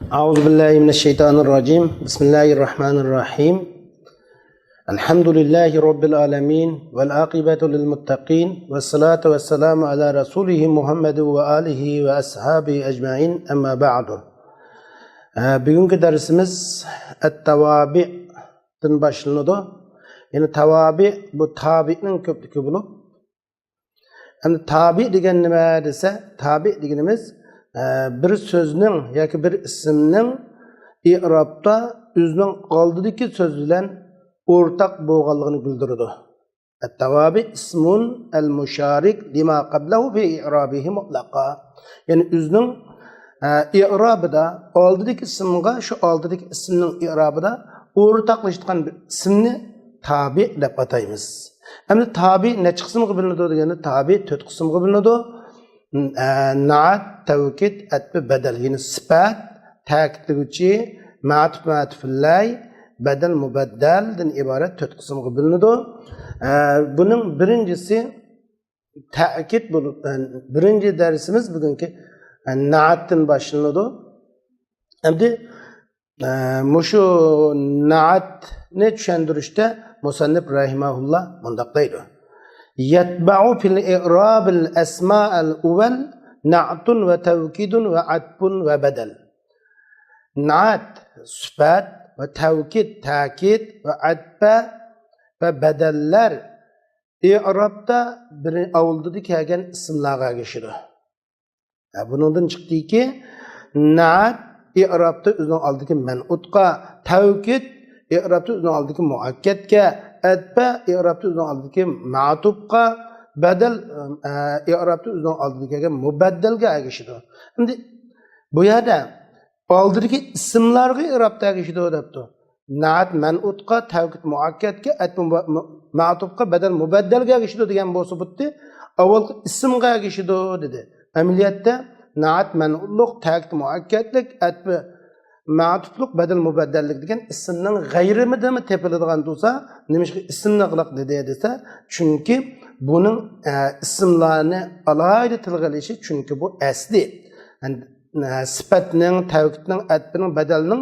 أعوذ بالله من الشيطان الرجيم بسم الله الرحمن الرحيم الحمد لله رب العالمين والعاقبة للمتقين والصلاة والسلام على رسوله محمد وآله وأصحابه أجمعين أما بعد bugünkü dersimiz et-tavabi'den başlandı. Yani tavabi bu tabi'nin köplüğü bulup yani tabi degen nima dese tabi degenimiz bir sözünün yoki bir ismning i'robda o'zining oldidagi so'z bilan o'rtaq bo'lganligini bildiradi. At-tavabi ismun al-musharik lima qablahu fi i'robihi mutlaqa. Yani o'zining i'robida oldidagi ismga shu oldidagi ismning i'robida o'rtaqlashgan bir ismni tabi deb ataymiz. Endi tabi necha qismga bo'linadi deganda tabi 4 qismga bo'linadi. Naat, tevkid, atbi, bedel. Yani sıfat, ta'kidluvchi, ma'tuf, ma'tufillay, bedel, mubaddelden ibaret 4 kısımga bölünüdü. Bunun birincisi ta'kid bulup, birinci dersimiz bugünkü naat'tan başlanıdı. Endi muşu naat ne düşendirişte musannif rahimahullah mundaqdaydı. يتبع في الإعراب الأسماء الأول نعت وتوكيد وعطف وبدل. نعت صفات وتوكيد تأكيد وعطف وبدلler i'robda bir avldiki kelgan ismlarga geçidi. Bundan çıktı ki na'at i'robda o'zining oldidagi man'utga, tavkid i'robda o'zining oldidagi muakkadga, atba i'robda o'zining oldidagi ma'tufqa, badal i'robda o'zining oldidagi mubaddalga ergashadi. Endi bu yerda oldidagi ismlarga i'robda ergashadi debdi. Na'at man'utqa, tavkid muakkadga, atba ma'tufqa, badal mubaddalga ergashadi degan bo'lsa butdi. Avvalgi ismga ergashadi dedi. Amaliyotda na'at man'utlik, tavkid muakkadlik, atba ma'tuflik, badal mubaddallik degan ismning g'ayrimidami tepiladigan bo'lsa, nimishga ismni qilaq dedi desa, chunki buning ismlarni alohida tilga olishi, chunki bu asli. Yani sifatning, tavkidning, atbining, badalning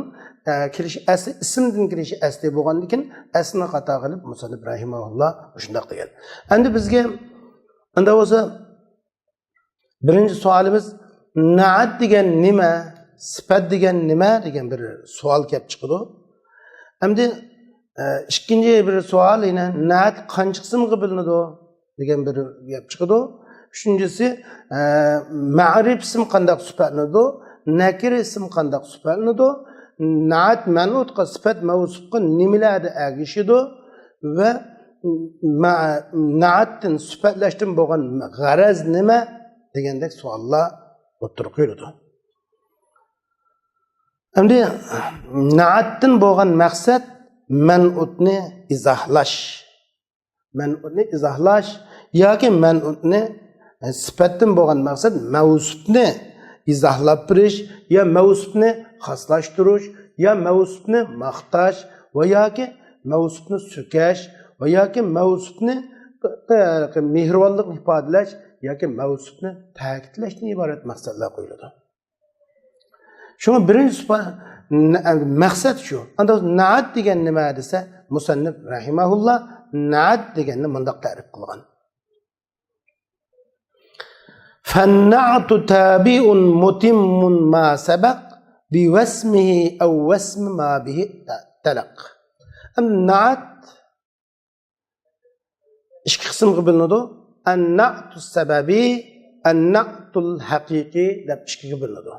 kirishi asli, ismdan kirishi asli bo'lgandan keyin aslini xato qilib musannif rahimahulloh shunday degan. Endi bizga unda bo'lsa birinchi savolimiz na'at degan nima? Sifat degan nima degan bir savol kelib chiqdi. Endi ikkinchi bir savol yana na'at qancha qismga bo'linadi degan bir gap chiqdi. Uchinchisi ma'rif ism qanday sifatlanadi, nakir ism qanday sifatlanadi, na'at man'utqa, sifat mavsufqa nimalarda ergashadi va na'atdan sifatlashdan bo'lgan g'araz nima degandek savollar o'tirib qo'yiladi. Endi na'atdan bo'lgan maqsad man'utni izohlash. Man'utni izohlash yoki man'utni sifatdan bo'lgan maqsad mavsufni izohlab berish yo mavsufni xoslashtirish yo mavsufni maqtash va yoki mavsufni sukash va yoki mavsufni mehribonlik ifodalash yoki mavsufni ta'kidlashdan iborat maqsadlar qo'yiladi. Şuna birinci maqsad şu. Anda na'at degan nima desa, musannif rahimahullah na'at deganni mundaq ta'rif qilgan. Fan-na'tu tabi'un mutimmun ma sabaq bi wasmihi aw wasm ma bihi talaq. Na'at ikki qismga bo'linadi. An-na'tu sababi, an-na'tul haqiqi deb ikkiga bo'linadi.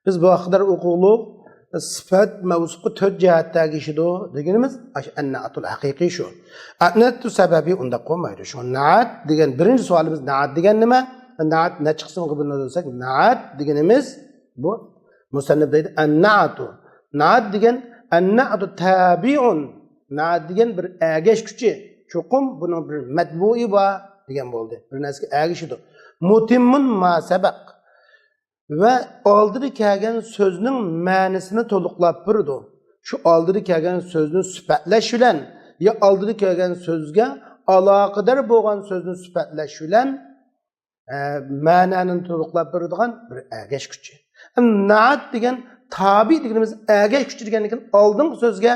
Biz bu kadar okuğuluk sıfat mevzuku 4 cihatta geçiyor degenimiz an-na'atul haqiqiy şu. An-na'atu sebebi onda qo'ymaydi. Şu na'at degan birinchi savolimiz na'at degan nima? Na'at ne chiqsin qilib desak, na'at deganimiz bu musannif deydi an-na'atu. Na'at degan an-na'atu tabi'un. Na'at degan bir ergash kuchi. Cho'qim buning bir matbu'i bor degan bo'ldi. Bir narsaga ergashidi. Mutimmun ma sabaq. Ve aldırı kelgen sözünün ma'nisini to'liqlab berdi. Şu aldırı kelgen sözünü sifatlash bilan ya aldırı kelgen sözge aloqador bo'lgan so'zni sifatlash bilan ma'nani to'liqlab beradigan bir ergash kuchi. Na'at degan tabi deganimiz ergeç kuchi degandan oldingi so'zga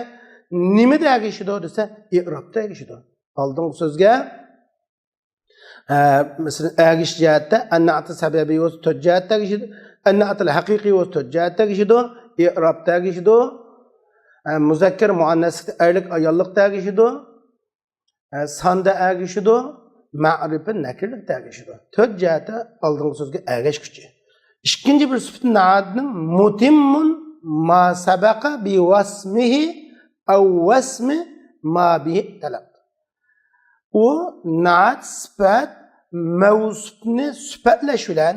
nimada ergashidi desa, i'robda ergashidi. Oldingi so'zga مثلا ergish jihatda an-na'at sababiy va to'rt jihatda ergashidi. An-na'at al-haqiqiy va to'rt jihatda ergashidi. i'robda ergashidi. Muzakkar muannaslikda erlik ayollikda ergashidi. Sonda ergashidi. Ma'rifa nakirlikda ergashidi. To'rt jihatda oldingi so'zga ergash kuchi. İkinci bir sıfat na'atning mutimmun ma sabaqa bi wasmihi aw wasmi ma bihi talab. O na'at sıfat mevsufni sifatlash bilan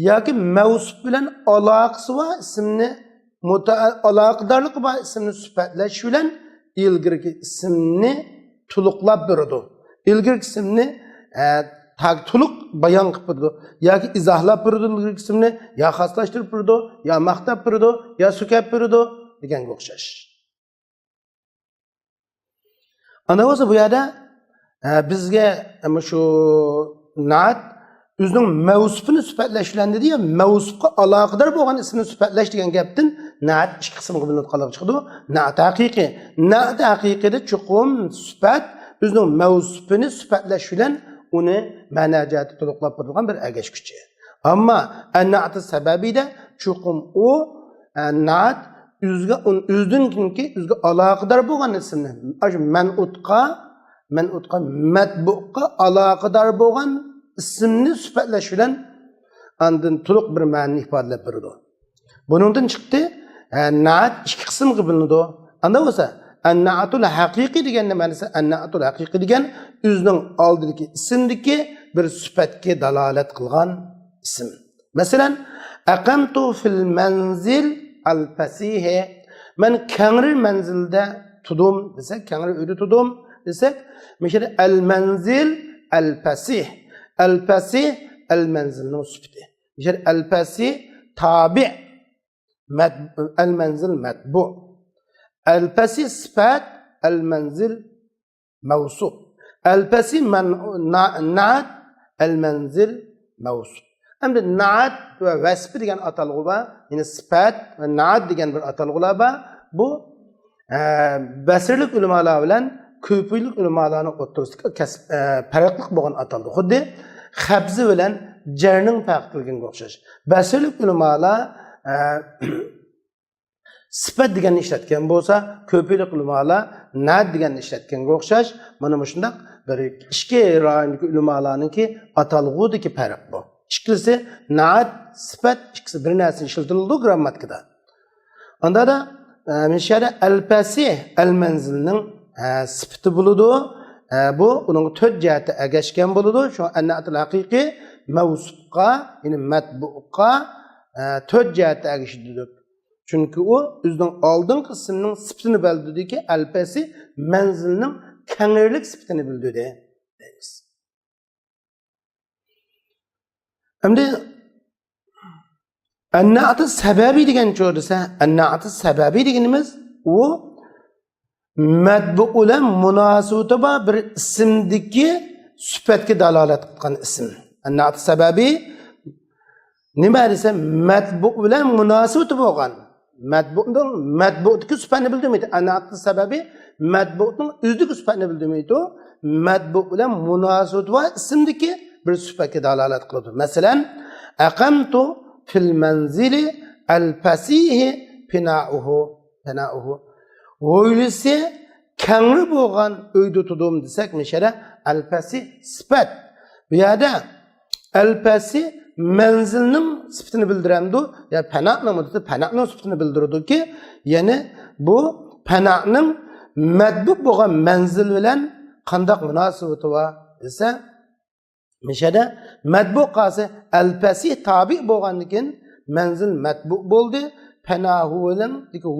yoki mevsuf bilan aloqasi va ismni aloqadorligi va ismni sifatlash bilan ilgirki ismni to'liqlab beradi. İlgirki ismni to'liq bayon qilib beradi yoki izohlab beradi ilgirki ismni, yo xoslashtirib beradi, yo maqtab beradi, yo sukab beradi deganga o'xshash. Ana o'zi bu yerda bizga shu na'at o'zining mavsufini sifatlash bilan dedi ya, mavsufga aloqador bo'lgan ismni sifatlash degan gapdan na'at ikki qismga bo'linib qolib chiqdi. Na'at haqiqiy. Na'at haqiqiyda chuqum sifat o'zining mavsufini sifatlash bilan uni ma'najati to'liqlab turgan bir ergash kuchi. Ammo an-na'at sababida chuqum o na'at o'zidan kinki o'ziga aloqador bo'lgan ismni, shu man'utqa matbuqqa aloqador bo'lgan ismni sifatlash bilan andin to'liq bir ma'noni ifodalab beradi. Buningdan chiqdi na'at ikki qismga bo'linadi. Anda bo'lsa an-na'atul haqiqiy degan nima desa, an-na'atul haqiqiy degan o'zining oldidagi ismdagi bir sifatga dalolat qilgan ism. Masalan, aqamtu fil manzil al-fasih. Men kangri manzilda tudim desak, kangri uyda tudim desak, mesela al-manzil al-fasih. Al-fasih al-manzilning sifati. Mesela al-fasih tabi' al-manzil matbu'. Al-fasih sifat, al-manzil mawsuf. Al-fasih na'at, al-manzil mawsuf. Endi na'at va vasf degan atalg'i bor, ya'ni sifat va na'at degan bir atalg'ilar bor. Bu basirlik ulamolar bilan ko'pchilik ulamolarning o'rtasida farqli bo'lgan ataldi. Xuddi xabzi bilan jarning farqligiga o'xshash. Basirlik ulamolar sifat deganni ishlatgan bo'lsa, ko'pchilik ulamolar na'at deganni ishlatganga o'xshash. Mana shunday bir ikki rayondagi ulamolarningki atalg'udagi farq bu. İkisi na'at, sifat, ikisi bir narsani ishlatiladi grammatikada. Onda da mesela al-fasih al-manzilning sifati bo'ladi. Bu uning to'rt jihatda ergashgan bo'ladi. Shu an-na'atul haqiqiy mavsufqa, ya'ni matbu'qa to'rt jihatda ergashadi. Chunki u o'zining oldingi ismning sifatini bildirdiki, al-fasih manzilning kenglik sifatini bildirdi deymiz. Endi an-na'at sababiy degan cho'risa, an-na'at sababiy deganimiz u matbu bilan munosabati bor bir ismdagi sifatga dalolat qilgan ism. An-na'at sababiy nima desa, matbu bilan munosabati bo'lgan. Matbu'dagi sifatni bildirmaydi. An-na'at sababiy matbu'ning o'zidagi sifatni bildirmaydi. Matbu bilan munosabati bor ismdagi bir sifatga dalolat qiladi. Masalan, aqamtu fil manzili al-fasih pina'uhu. O'ylisi kangri bo'lgan uyda tudim desak, mesela al-fasih sifat. Bu yerda al-fasih manzilning sifatini bildiramdi, ya pana'ning sifatini bildiradiki, ya'ni bu pana'ning matbu bo'lgan manzil bilan qanday munosabati bor desa, mesela matbu qasi al-fasih tabi bo'lgandan keyin manzil matbu bo'ldi. Panahu bilan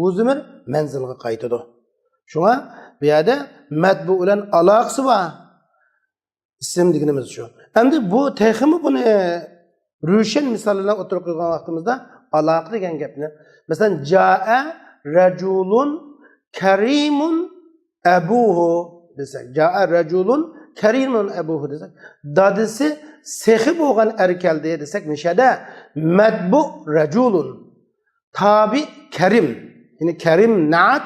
o'zimir manzilga qaytadi. Shunga bu yerda matbu bilan aloqasi bor ism deganimiz shu. Endi bu texmi buni ro'shan misollardan o'tirib qo'ygan vaqtimizda aloqa degan gapni, masalan, jaa rajulun karimun abuhu desak, jaa rajulun karimun abuhu desak, dadisi sehi bo'lgan erkaldi desak, mishada matbu rajulun tabi kerim. Yani kerim naat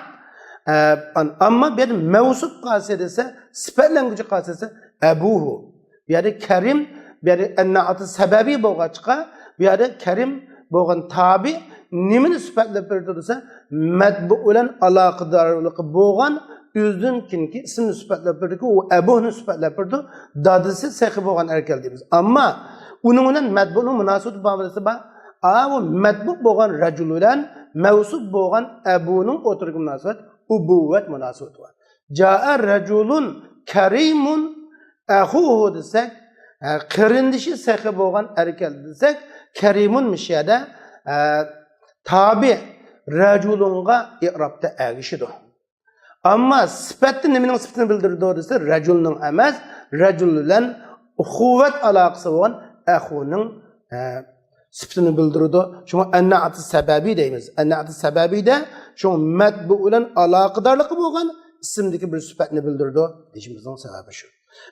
ama bir mevsup kası dese sıfatlanıcı kası dese ebuhu. Yani kerim bir naatı sebebi boğaçka bir kerim boğan tabi nimini sıfatla perdirse medbu olan alakadarlık boğan özünkinki isim sıfatla perdi o ebuhunu sıfatla perdi dadısı sehi boğan erkel deyimiz. Ama onun medbu'nun münasebeti bağlısı ba o medbu boğan racul olan mevsup boğan ebunun oturgu münasebet ubuvvet münasebeti var. Ca'a raculun kerimun ahuhu desek kırındışı sehi boğan erkel desek kerimun mişyede tabi raculunga i'rabda ağışıdır. Ama sıfatı neminin sıfatını bildirdiği ise raculun emez, raculen uhuvvet alakası olan ahunun sıfatını bildirdiği. Çünkü ennaatı sebebi deyimiz. Ennaatı sebebi de çünkü medbu olan alakadarlık olan isimdeki bir sıfatını bildirdiği dişimizin sebebi şu.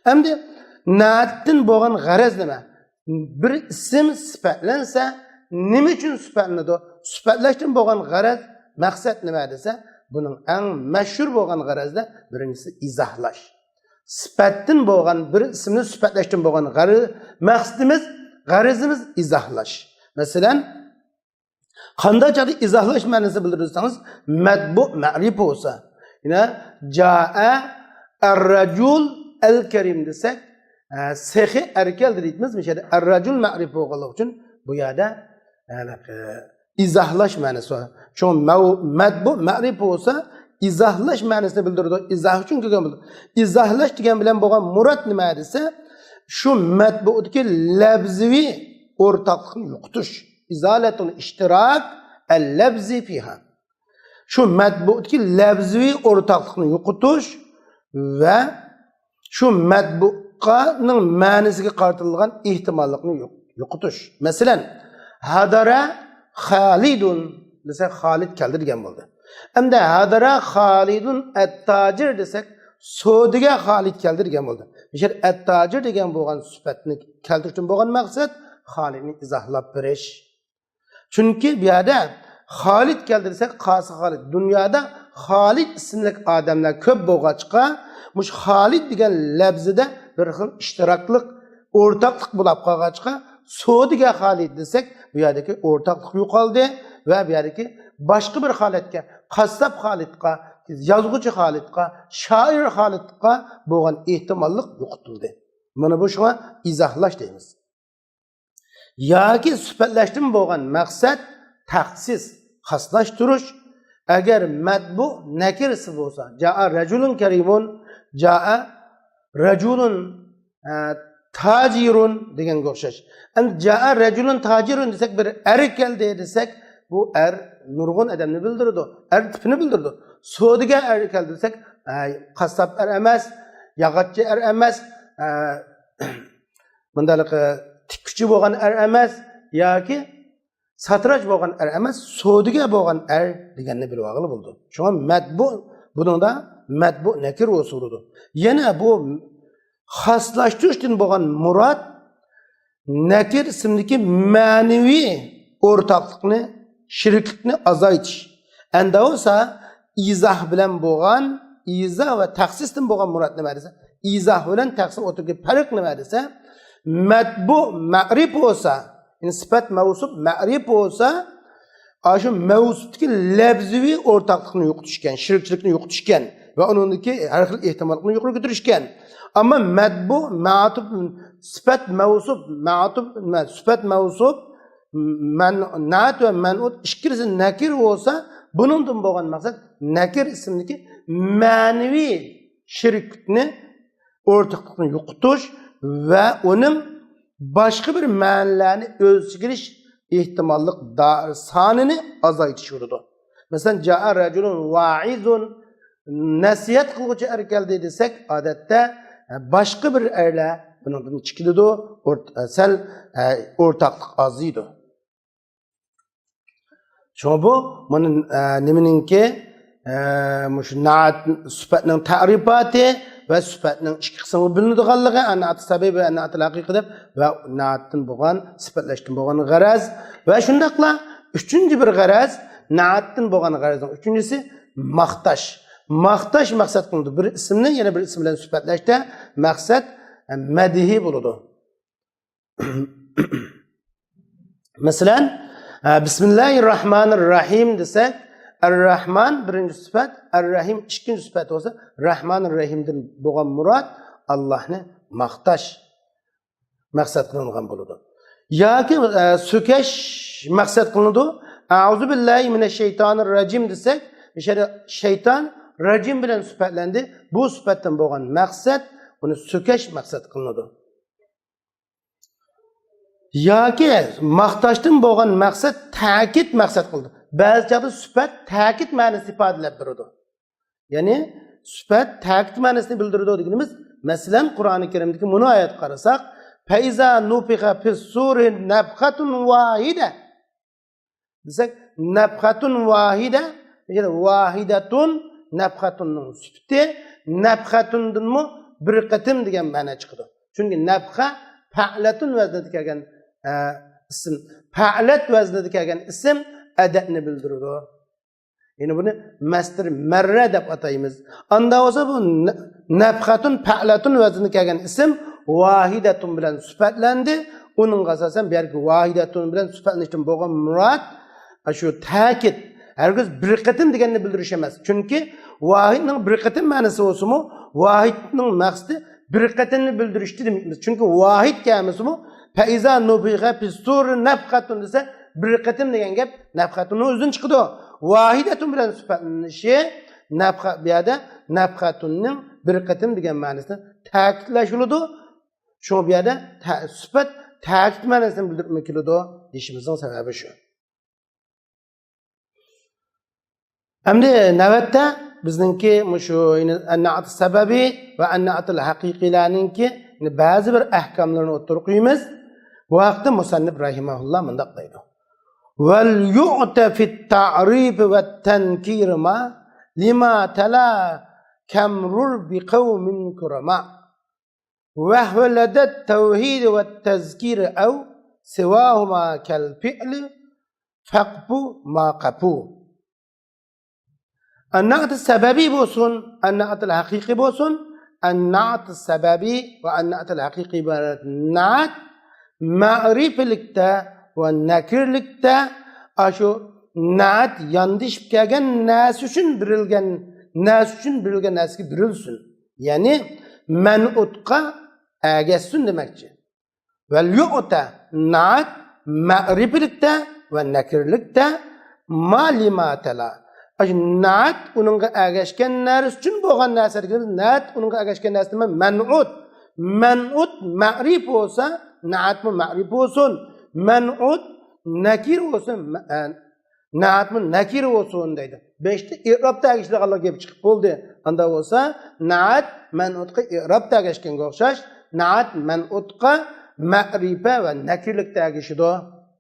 Hem de naattin boğan garaz neme? Bir isim sıfatlansa nime için sıfatlanır? Sıfatlaştın boğan garaz maksat nime dese bunun en meşhur boğan garazda birincisi izahlaş. Sıfattin boğan bir isimni sıfatlaştın boğan garaz garazımız izahlaş. Mesela qandaycha izahlash ma'nosini bildirsangiz matbu ma'rif bo'lsa, yine jaa ar-rajul al-karim desak, sehi erkel deymiz. Mishada ar-rajul ma'rif bo'lganligi uchun bu yerda izahlash ma'nosi bor. Chunki matbu ma'rif bo'lsa, izahlash ma'nosini bildiradi. Izah uchun kelgan bo'ldi. Izahlash degan bilan bo'lgan murod nima desa, shu matbu'dagi labziy o'rtaqlikni yo'qotish. İzaletul iştirak el-lebzi fiha. Şu medbu'daki lebzi ortaklıkını yokutuş ve şu medbu'nun manisiga qartilgan ihtimallikni yokutuş. Mesela hadara Halidun desek Halid keldi degan bo'ldi. Endi hadara Halidun at-tajir desek Sodiga Halid keldi degan bo'ldi. Misal at-tajir degan bo'lgan sifatni keltirishdan bo'lgan maqsad Halidni izohlab berish. Çünkü bir yerde Halid geldi desek, qasi Halid. Dünyada Halid isimli adamlar köp boğaçqa, muş Halid degan labzida bir xil iştiraklık, ortaklık bulab qolg'achqa, Sodiga Halid desek, bu yerdeki ortaklık yo'qoldi ve bu yerdeki başka bir Halidga, qassab Halidga, yazgıcı Halidga, şair Halidga bo'lgan ehtimollik yo'qotildi. Mana bu şuna izohlash deymiz. Yoki sifatlaştırma bo'lgan maqsad taxsis, xoslashtirish. Agar matbu nakirsi bo'lsa, jaa rajulun karimun, jaa rajulun tajirun deganga o'xshash. Endi jaa rajulun tajirun desak, bir er keldi desak, bu er nurg'un odamni bildiradi, er tipini bildiradi. Sodiga er keldi desak, qassab er emas, yog'ochchi er emas, bundalik tikkuchi bo'lgan er emas yoki satraj bo'lgan er emas, sodiga bo'lgan er deganni bilib olg'ili bo'ldi. Shunga matbu buningda matbu nakir usulidir. Yana bu xoslashtirish bo'lgan murod nakir ismidagi ma'naviy o'rtoqlikni, shiriklikni azaytish. Endi bo'lsa izoh bilan bo'lgan izoh va taxsisdan bo'lgan murod nima desa, izoh bilan taxsis o'rtasidagi farq nima desa, matbu ma'rif olsa, yani sıfat mevsup ma'rif olsa, şu mevsuptaki labzivi ortaklıkını yo'qotishgan, shirikchilikni yo'qotishgan ve onundaki her xil ihtimallikni yuqori ko'tarishgan. Ama matbu ma'tub sıfat mevsup ma'tub sıfat mevsup man'at ve man'ut ikisi nakir olsa, bunundan bo'lgan maqsad nakir ismidagi ma'naviy shiriklikni ortaklıkni yo'qotish ve onun başka bir ma'nilarni o'zgarish ehtimollik sonini azaytish yo'lidir. Mesela jaa rajulun va'izun nasihat qiluvchi er keldi desak, odatda başka bir erlar bundan chiqadi, sal o'rtaqlik aziydi. Şuna bu bunun nimaninki mush naat sifatning ta'rifati ve sıfatının iki kısmı bilinadiganligi, an'at sebebi ve an'at haqiqi deb ve na'atdan bo'lgan sifatlaşdan bo'lgan g'araz ve shundaqla Üçüncü bir garaz, naattin bo'lgan garazning üçüncüsü maqtash. Maqtash maqsad qilindi. Bir ismni yana bir ism bilan sifatlashda maqsad madihi bo'ladi. Masalan, Bismillahirrahmanirrahim desak, Ar-Rahman birinci sıfat, Ar-Rahim ikinci sıfat olsa, Rahmanir-Rahim'den bo'lgan murad Allah'ni maqtash maqsad qilingan bo'ladi. Yoki so'kash maqsad qilinadi. A'udhu billahi minashshaytonir-rajim desak, o'sha shayton rajim bilan sifatlanadi. Bu sifatdan bo'lgan maqsad uni so'kash maqsad qilinadi. Yoki maqtashdan bo'lgan maqsad ta'kid maqsad qildi. Ba'zi chaqda sifat ta'kid ma'nosini ifodalab turadi. Ya'ni sifat ta'kid ma'nosini bildiradi deganimiz, masalan Qur'oni Karimdagi buni oyat qarasak, faiza nufiqa fis-suri nafhatun wahida. Desak, nafhatun wahida, ya'ni wahidatun nafhatunning sifati nafhatundanmi bir qatim degan ma'no chiqadi. Chunki nafha fa'latun vaznida kelgan ism, fa'lat vaznida kelgan ism adadni bildiradi. Yani bunu mastar marra deb ataymiz. Anda olsa bu nafhatun fa'latun vaznida kelgan ism vahidatun bilan sifatlandi. Onun asosan bu yerga vahidatun bilan sifatlanishdan bo'lgan murod shu ta'kid. Herkes bir qatim deganni bildirish emas. Chunki vahidning bir qatim ma'nosi bo'lsa-mu, vahidning maqsadi bir qatimni bildirishdi demaymiz. Chunki vahid kelmasa-mu, faiza nufiqa fis-sur nafhatun desa bir qatim degan gap nafhatunning o'zidan chiqadi. Vahidatun bilan sifatlanishi nafha bu yerda nafhatunning bir qatim degan ma'nosini ta'kidlashiladi. Shu bu yerda sifat ta'kid ma'nosini bildirib keladi deyishimizning sababi shu. Endi navbatda bizningki shu an-na'at sababi va an-na'atul haqiqiylarningki ba'zi bir ahkomlarni o'tirib qo'yamiz. Bu vaqtda musannif rahimahulloh mundaq deydi. Val yu'ta fit ta'rif va tankir ma lima tala kamrur bi qawmin kurama wa haladat tawhid va tazkir aw siwahuma kal fi'l faqbu ma qafu. النعت السببي بوسون النعت الحقيقي بوسون النعت السببي والنعت الحقيقي نعت معرفة لكتا والنكر لكتا أشو نعت يندش بكاغن ناسوشن برلغن ناسكي برلسون يعني من أتقى أغسون دمكتش واليؤتا نعت معرفة لكتا والنكر لكتا ما لما تلا Naat onunla ergeçken neresi için boğan neresi naat onunla ergeçken neresi men'ud ma'rif olsa naat mı ma'rif olsun men'ud nakir olsun naat mı nakir olsun deydi. Beşte i'rabda ergeçler Allah gibi çıkıp oldu. Anda olsa naat men'udqa i'rabda ergeçken go'xshash naat men'udqa ma'rifa ve nakirlikda ergeçido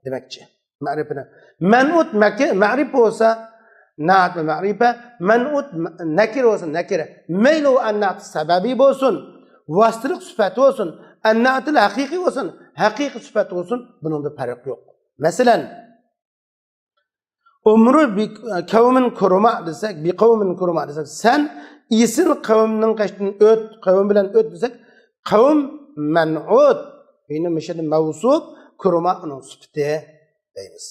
demekçi. Ma'rifini men'ud ma'rif olsa naat ma'rifa man'ut nakir olsun nakira meylu an-naat sababi olsun vasitlik sıfatı olsun an-naatil haqiqiy olsun haqiqiy sıfatı olsun bunun da fark yok. Mesela umru bi kavmin kurma desek bi kavmin kurma desek sen iyisin kavminin kaçtın kavm bilen desek kavm man'ut yine meşede mevsuf kurma onun sıfatı deymiz.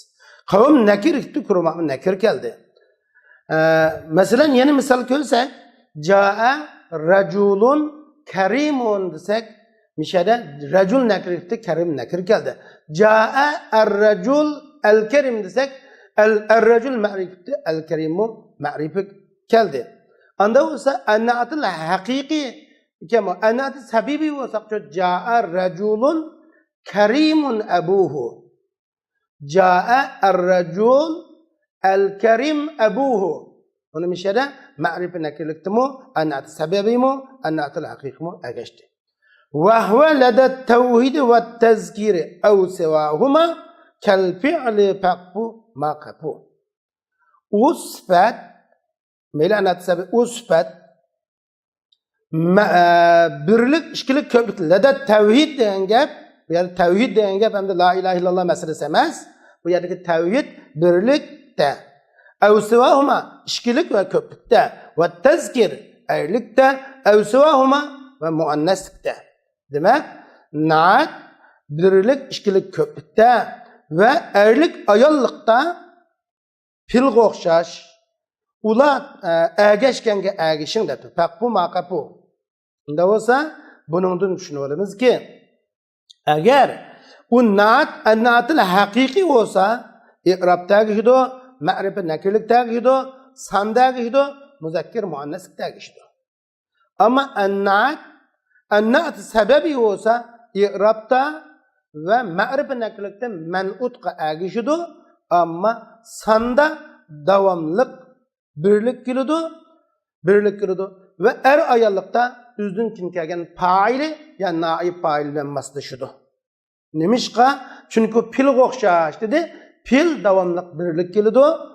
Kavm nakir gitti kurma nakir geldi. Mesela yeni misal koysak Ja'a raculun karimun desek müşahede racul nakirti karim nakir geldi. Ja'a ar-racul el-kerim desek el-racul ma'rifti el-kerimu ma'rifi geldi. Anda olsa an-na'atul haqiqi kema an-na'atul sabibi olsa Ja'a raculun karimun abuhu. Ja'a ar-racul el-kerim abuhu. Onu müşahede ma'rifi nakirlikti mu, an-na'at sababi mu, an-na'at al-haqiqi mu ergeçti. Ve huve ledet tevhid ve tezkiri ev sevahuma kel fi'li faqbu ma qafu. O sıfat meyli an-na'at sababi o sıfat birlik, işkilik, köplik ledet tevhid deyen gap, yani tevhid deyen gap hem de la ilahe illallah meselesi emez. Bu yerdeki tevhid birlikte. Evsivahuma işkilik ve köplükte. Ve tezkir erlikte. Evsivahuma ve muanneslikte. Demek naat birlik işkilik köplükte ve erlik ayollikta pilga okşaş. Ula ergeçkenge ergeçin de pek bu makapu. Unda olsa bunun düşünüyoruz ki eğer o naatıl hakiki olsa iqrabtagi hido, ma'rifi nakirlikdagi hido, sandagi hido, muzakkir muanneslikdagi hido. Ama naat sebebi olsa iqrabta ve ma'rifi nakirlikde men'utqa agi hido ama sanda davamlık birlik kilidu ve ayallıkta üzdün kim kelgen faili ya naib failden maslaşıdı. Nemişka? Çünkü pil okşaş dedi. Pil davamlık birlik kilidu.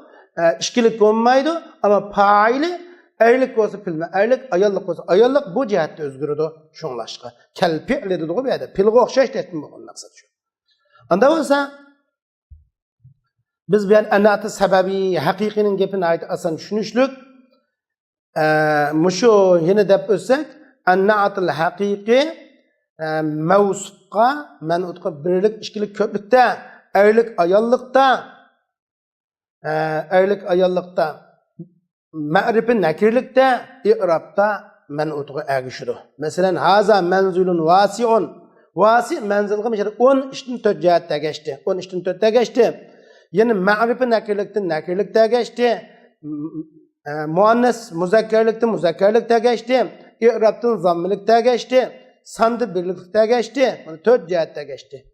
İşkilik olmaydı ama faili erlik olsa pilme, erlik ayallık olsa ayallık bu cihatte özgürüdü şunlaşka. Kel fi'li dedi o bir yerde. Pil okşaş dedim bu maksat şu. Anda olsa biz ben anatı sebebi hakikinin gepine ait asan düşünüşlük muşu yine dep ötsek anatıl hakiki mevsufqa menutqa birlik işkilik köplükte erlik ayallıkta ma'rifi nakirlikte iqrabta menutqa ergişidir. Mesela haza menzulun vasi'un vasi menzilga mesela 10 iştin 4 cihatte geçti. 10 iştin 4'te geçti. Yani ma'rifi nakirlikte geçti. Muannes muzakkerlikte geçti. İ'rabtın zammilikte geçti. Sandı birlikte geçti. 4 cihette geçti.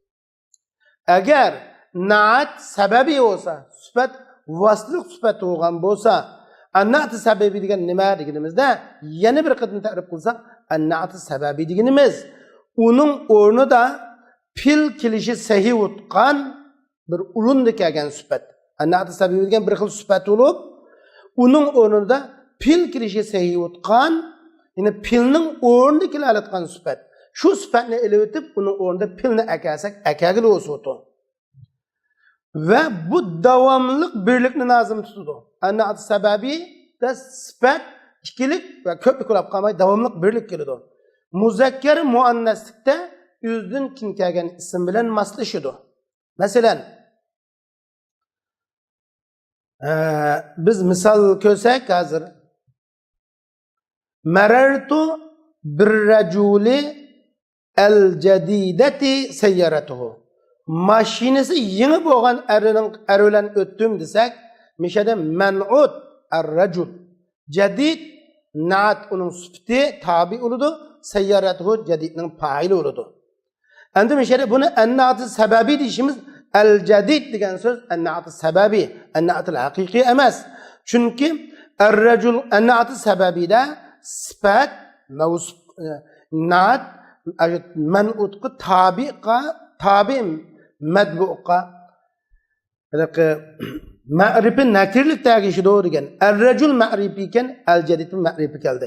Eğer naat sebebi olsa, sübet vaslık sübet olgan olsa, naat sebebi degen nima deganimizda yeni bir qadam ta'rif qilsak, naat sebebi deganimiz onun o'rnida da pil kilishi sahih o'tgan bir ulundu kelgan sübet. Naat sebebi degan bir xil sübet olup, onun o'rnida pil kilishi sahih o'tgan yani pilning o'rnida kelalatgan sübet. Şu sübetni elib o'tib, uning o'rnida pilni akasak, akagil o'soti. Ve bu davamlılık birlikni nazım tutudu. Naat sebebi de sübet, işkilik ve köplük olab qalmay davamlılık birlik kelidi. Muzakker muanneslikte üzdün kim kelgan isim bilen maslaşıdı. Mesela biz misal ko'rsak hozir marartu birrajuli el-jadidati sayyaratuhu. Mashinasi yangi bo'lgan aridan o'tdim desak, mishada man'ut ar-rajul. Jadid naat uning sifati tabi uludu, sayyaratuhu jadidning fa'ili uludu. Endi mishada buni an-naat sababi deyishimiz el-jadid degan so'z an-naat sababi, an-naat al-haqiqiy emas. Chunki ar-rajul an-naat sababida sifat mavsuf naat man'utqa tabi medbuqa ma'rifi nakirlikdagi ishi doğru degan. Er-rajul ma'rifi ekan, al-jadid ma'rifi keldi.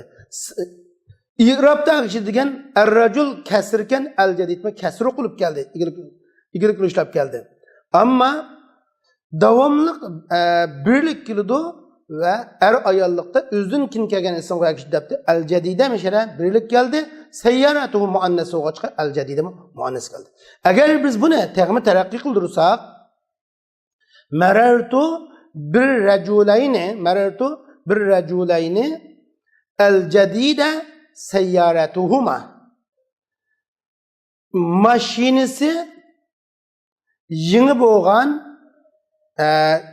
İrabdagi ishi degan er-rajul kasr ekan, al-jadid kasr qilib keldi. İgrik ishlab keldi. Amma davomliq birlik keldi ve ayollikda o'zin kim kelgan ism qo'yish debdi. Al-jadida mishara birlik keldi. Sayyaratuhu muannas o'g'achqa al-jadida muannas keldi. Agar biz buni tag'mi taraqqiy qildirsak, marartu bir rajulayni al-jadida sayyaratuhuma. Mashinasi yangi bo'lgan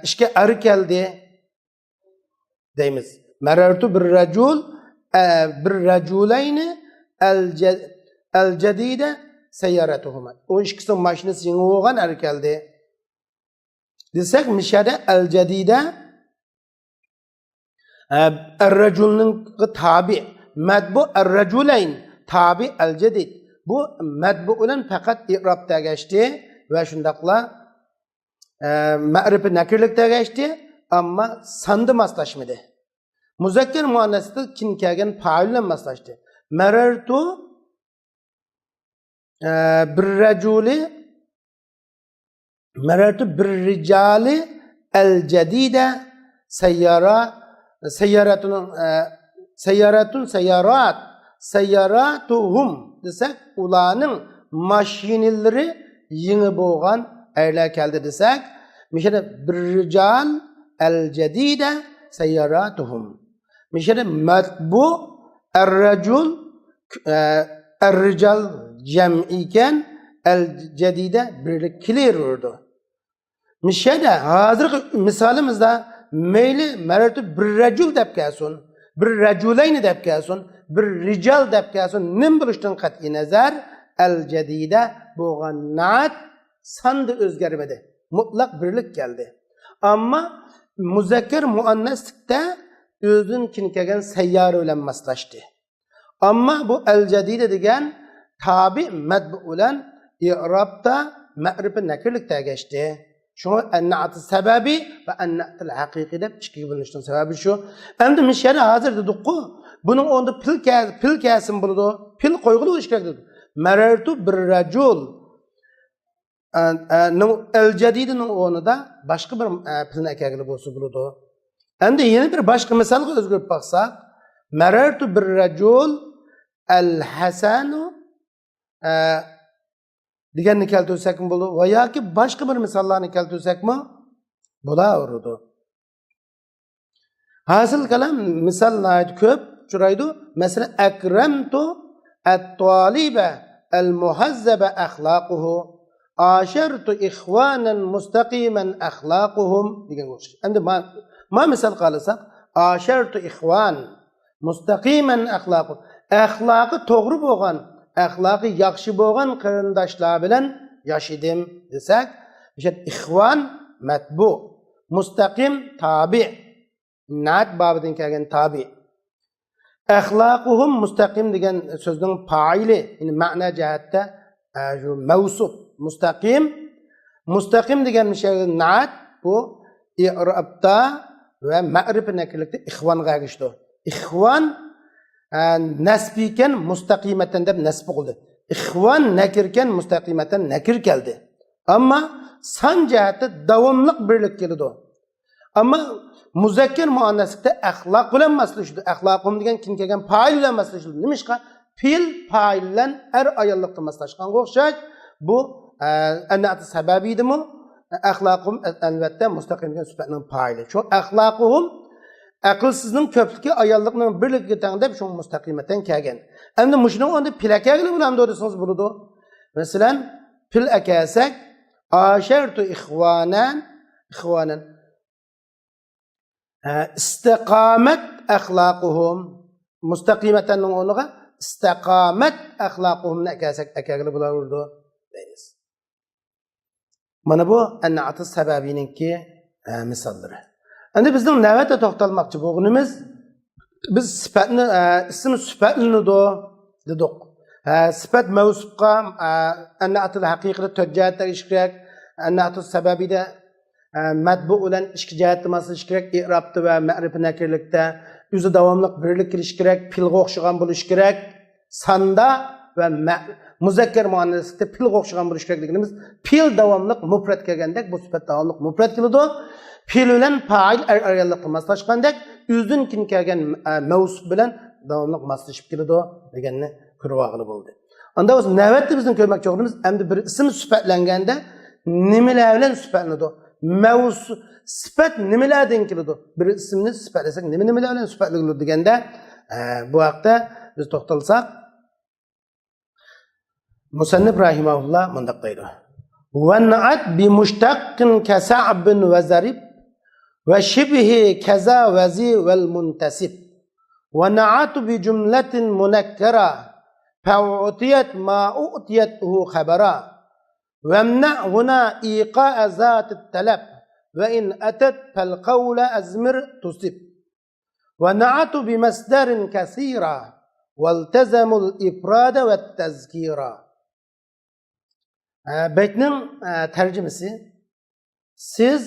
ishga ari keldi deymiz. Marartu bir rajulayni el-jadide seyyaratuhuma. O ikisi mashinasi yangi bo'lgan ari keldi. Desek mishada el-jadide er-rajulning tabi, madbu er-rajulayn tabi el-jadid. Bu madbu bilan faqat i'robda geçti ve shundaqla ma'rifi nakirlikda geçti ama sandı maslaşmadı. Muzakker muannasda kim kelgan fa'il bilan maslaştı. Marartu bir rijali el cedide seyyaratuhum desek ulanın maşinilleri yeni boğan erler geldi desek mişede bir rical el cedide seyyaratuhum mişede matbu er-rical cem'iken el cedide birlikkiler oldu. Mişede hazır misalimizde meyli meratu bir recul dep gelsin, bir reculeyni dep gelsin, bir rical dep gelsin, nim bilişten kat'i nazar el cedide boğan naat sandı özgermedi. Mutlak birlik geldi. Ama muzekker muanneslikte özünkini kelgen seyyar ölen maslaştı. Ama bu el cedide degen tabi medbu olan i'rabda ma'rifi nekirlikte geçti. Şunu enna'atı sebebi ve enna'atı hakiki de çıkıyor bulunuştun sebebi şu. Endi mişeri hazır dedik ku. Bunun onda pil kesin buldu. Pil koygulu işkek dedik. Merertu bir racul. El cedidinin onu da başka bir pilin ekegili bolsa buldu. Endi yeni bir başka misal özgürüp baksak. Merertu bir racul el hasanu diğerini keltirsek mi bulu? Veya ki başka bir misallarını keltirsek mi? Bula uğrudu. Hasıl kalan misallar köp çuraydı. Mesela ekremtu et-talibe el-muhazzebe ahlakuhu aşertu ihvanen mustakimen ahlakuhum diyen olmuş. Şimdi ma misal kalırsak aşertu ihvan mustakimen ahlakuhum ahlakı doğru boğan ahlakı yakşı boğan kırındaşlar bilen yaşadım desek işte ihvan metbu mustakim tabi naat babından kelgen tabi ahlakuhum mustakim degen sözün faili yani ma'na cihatte mevsup mustakim degen şey naat bu i'rabda ve ma'rif nekirlikte ihvan'a geçti. İhvan nasbiken mustaqimeten deb nasb qildi. İhvan nakirken mustaqimeten nakir keldi. Ama san cihati davomliq birlik keldi. Ama muzakkar muannaslikda axloq bilan maslashdi. Axloqum degan kim kelgan fa'il bilan maslashdi. Nimishqa fil fa'il bilan er ayollikda maslashganga o'xshash. Bu an'ati sababidimi? Axloqum albatta mustaqim degan sifatning fa'ili. Shu axloquhum aqlsizning ko'pligi ayollikning birligiga teng deb shu mustaqimatan kelgan. Endi mushuni onda pil akagini bilan desangiz bo'ladi. Masalan, pil akasak ashartu ikhwanan istiqamat axloquhum mustaqimatan o'rniga istiqamat axloquhum akasak akagini bilan bo'ladi deymiz. Mana bu an'ati sababininki misollari. Endi bizning navbatda to'xtalmoqchi bo'lganimiz biz sifatni ism sifatini dedik. Sifat mavsufqa an'atul haqiqiyda to'jjatda ish kerak, an'atul sababida matbu bilan ikki jihatda maslash kerak, i'robda va ma'rif nakirlikda o'zi davomli birlik kirish kerak, pilga o'xshagan bo'lish kerak, sanda va muzakkar muannaslikda pilga o'xshagan bo'lish kerak deganimiz pil davomli mufrat kelgandek bu sifat davomli mufrat keladi. Pil bilan fa'il ayollikda maslashgandek o'zidan keyin kelgan mavsuf bilan davomli maslashib keladi deganni ko'rib olg'ili bo'ldi. Unda o'z navbatda bizning ko'rmoqchi bo'lganimiz endi bir ism sifatlanganda nimalar bilan sifatlanadi? Mavsuf sifat nimalardan keladi? Bir ismni sifatlasak nimalar bilan sifatlanadi deganda bu haqda biz to'xtalsak Musannif rahimahulloh mundaq deydi. وَنَعَتْ بِمُشْتَقٍ كَسَعْبٍ وَزَرِبٍ وَشِبْهِ كَذَا وَزِي وَالْمُنْتَسِبِ وَنَعَتْ بِجُمْلَةٍ مُنَكَّرَةٍ فَأُعْطِيَتْ مَا أُعْطِيَتْهُ خَبَرًا وَامْنَعْ هُنَا إيقاء ذات الطلب وَإِنْ أَتَتْ فَالْقَوْلَ أَزْمِرْ تُصِبْ وَنَعَتْ بِمَصْدَرٍ كَثِيرًا وَالْتَزَمُ الْإِفْرَادَ وَالتَّذْكِيرَ. Beytning tarjimasi siz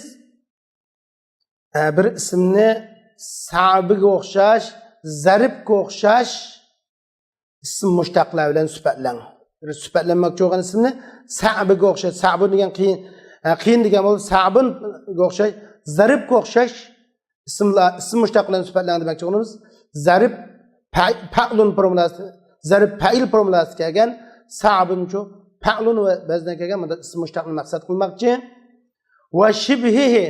bir ismni sabiga o'xshash, zaribga o'xshash ism mushtaqlar bilan sifatlang. Bir sifatlanmoqchi bo'lgan ismni sabiga o'xshash, sabun degan qiyin degan bo'lsa sabunga o'xshash, zaribga o'xshash ism mushtaq bilan sifatlanadi demoqchi bo'lamiz. Zarib fa'lun formulasi, zarib fa'il formulasi kelgan, sa'bunchu fa'lun va bazdan kelgan bunda ism mushtaqni maqsad qilmoqchi. Va shibhihi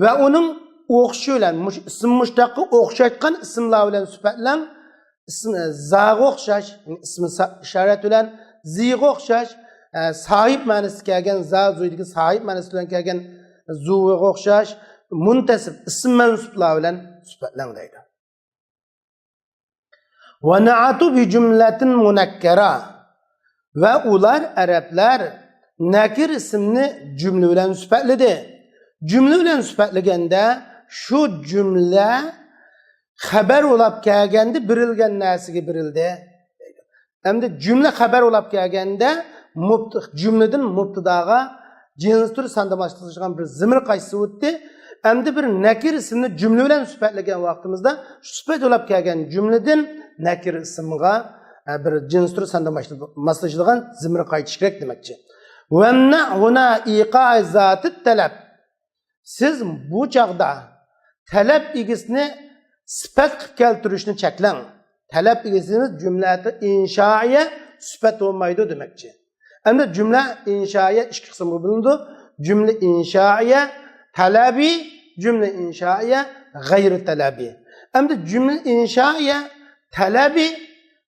va uning o'xshi bilan ism mushtaqqa o'xshatgan ismlar bilan sifatlan, ism zaga o'xshash, ismi ishorat bilan ziga o'xshash, sahib ma'nosi kelgan za zuydagi sahib ma'nosi bilan kelgan zuga o'xshash, muntasib ism mansublar bilan sifatlan deydi. Ve na'atu bi cümletin munakkara ve ular Araplar nakir isimni cümle bilen sifatledi. Cümle bilen sifatligende şu cümle haber olap kelgende birilgen narsaga birildi. Hem de cümle haber olap kelgende cümleden mubtadaga cinstir sandamashtırışgan bir zimir qaysi o'tdi. Hem de bir nakir isimni cümle bilen sifatlagan vaqtimizda şu sifat olap kelgan cümleden nakir ismga bir cinstir sandamashtırışgan zimir qaytish kerak demakchi. Ve huna iqa zati talab. Siz bu chaqda talab egisini sifat qilib keltirishni cheklang. Talab egisini jumlati inshaiya sifat olmaydi demakchi. Endi jumla inshaiya ikki qismga bo'linadi. Jumla inshaiya talabi, jumla inshaiya g'ayri talabi. Endi jumla inshaiya talabi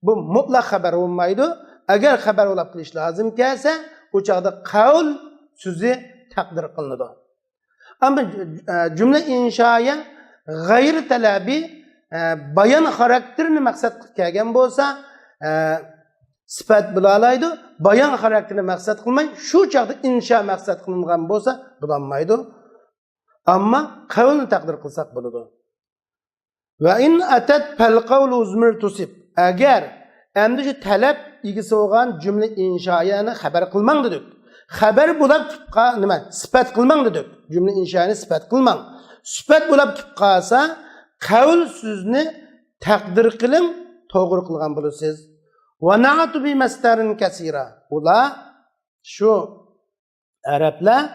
bu mutlaq xabar olmaydi. Agar xabar olib qilish lozim kelsa, o çağda kavl sözü takdir kılındı. Ama cümle inşaya gayri talabi bayan karakterini maksat kelgen bolsa sifat bilalaydı. Bayan karakterini maksat kılmayın. Şu çağda inşa maksat kılıngan bolsa bulanmaydı. Ama kavlni takdir kılsak buludu. Ve in atet pel kavlu uzmir tusib. Eğer endi şu talep ilgisi olan cümle inşayani haber kılmang dedik. Haber bulab tüpqa nima? Sifat kılmang dedik. Cümle inşayani sifat kılmang. Sifat bulab tüpqasa kavl sözni takdir kılın, to'g'ri qilgan bo'lasiz. Va na'tu bi masdarin kasira. Ular şu Araplar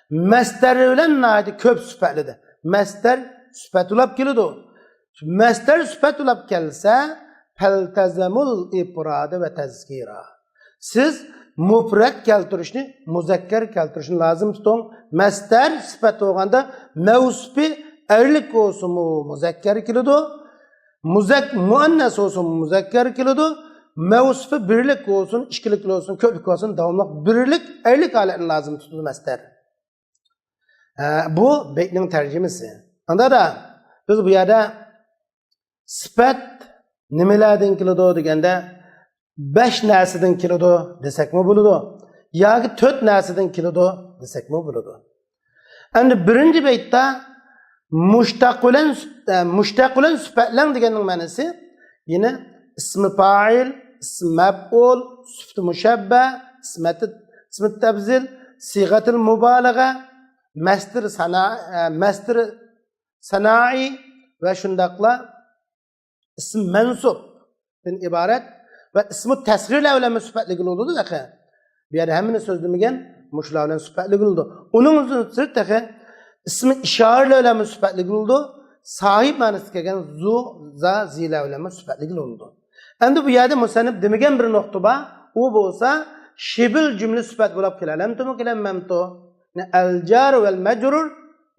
masdar bilan nadi ko'p sifatladi. Masdar sifat ulab keladi. Masdar sifat ulab kelsa feltazamul ifrada ve tezkira. Siz mufrad keltirishni, muzakkar keltirishni lazım tutun. Masdar sifat olganda mavsufi erlik olsun muzakkar keladi. Muannas olsun muzakkar keladi. Mavsufi birlik olsun, ikkilik olsun, ko'plik olsun, davomli birlik, erlik holatini lazım tutadi masdar. Bu beytning tarjimasi. Anda da biz bu yerda sifat nimalardan keladi deganda 5 narsadan keladi desakmi bo'ladi yoki 4 narsadan keladi desakmi bo'ladi. Endi birinchi baytda mushtaqulun sifatlan deganning ma'nosi yine ismi fa'il, ism maf'ul, sifat mushabba, ism tabzil, sigatul mubalagha, masdar sana'i ve shundaqla ism mansub dan iborat ve ismi tasg'irlar bilan sifatligi bo'ladi daqa. Bu yerda hammani so'zlamagan mushlar bilan sifatligi bo'ladi. Uning o'zini daqa ismi ishoralar bilan sifatligi bo'ladi. Sahib ma'nosi kelgan zu, za, zila bilan sifatligi bo'ladi. Endi bu yerda musannif demagan bir nuqta bor. U bo'lsa shibil jumla sifat bo'lib kelalamtimi, kelamamti? Al-jar vel majrur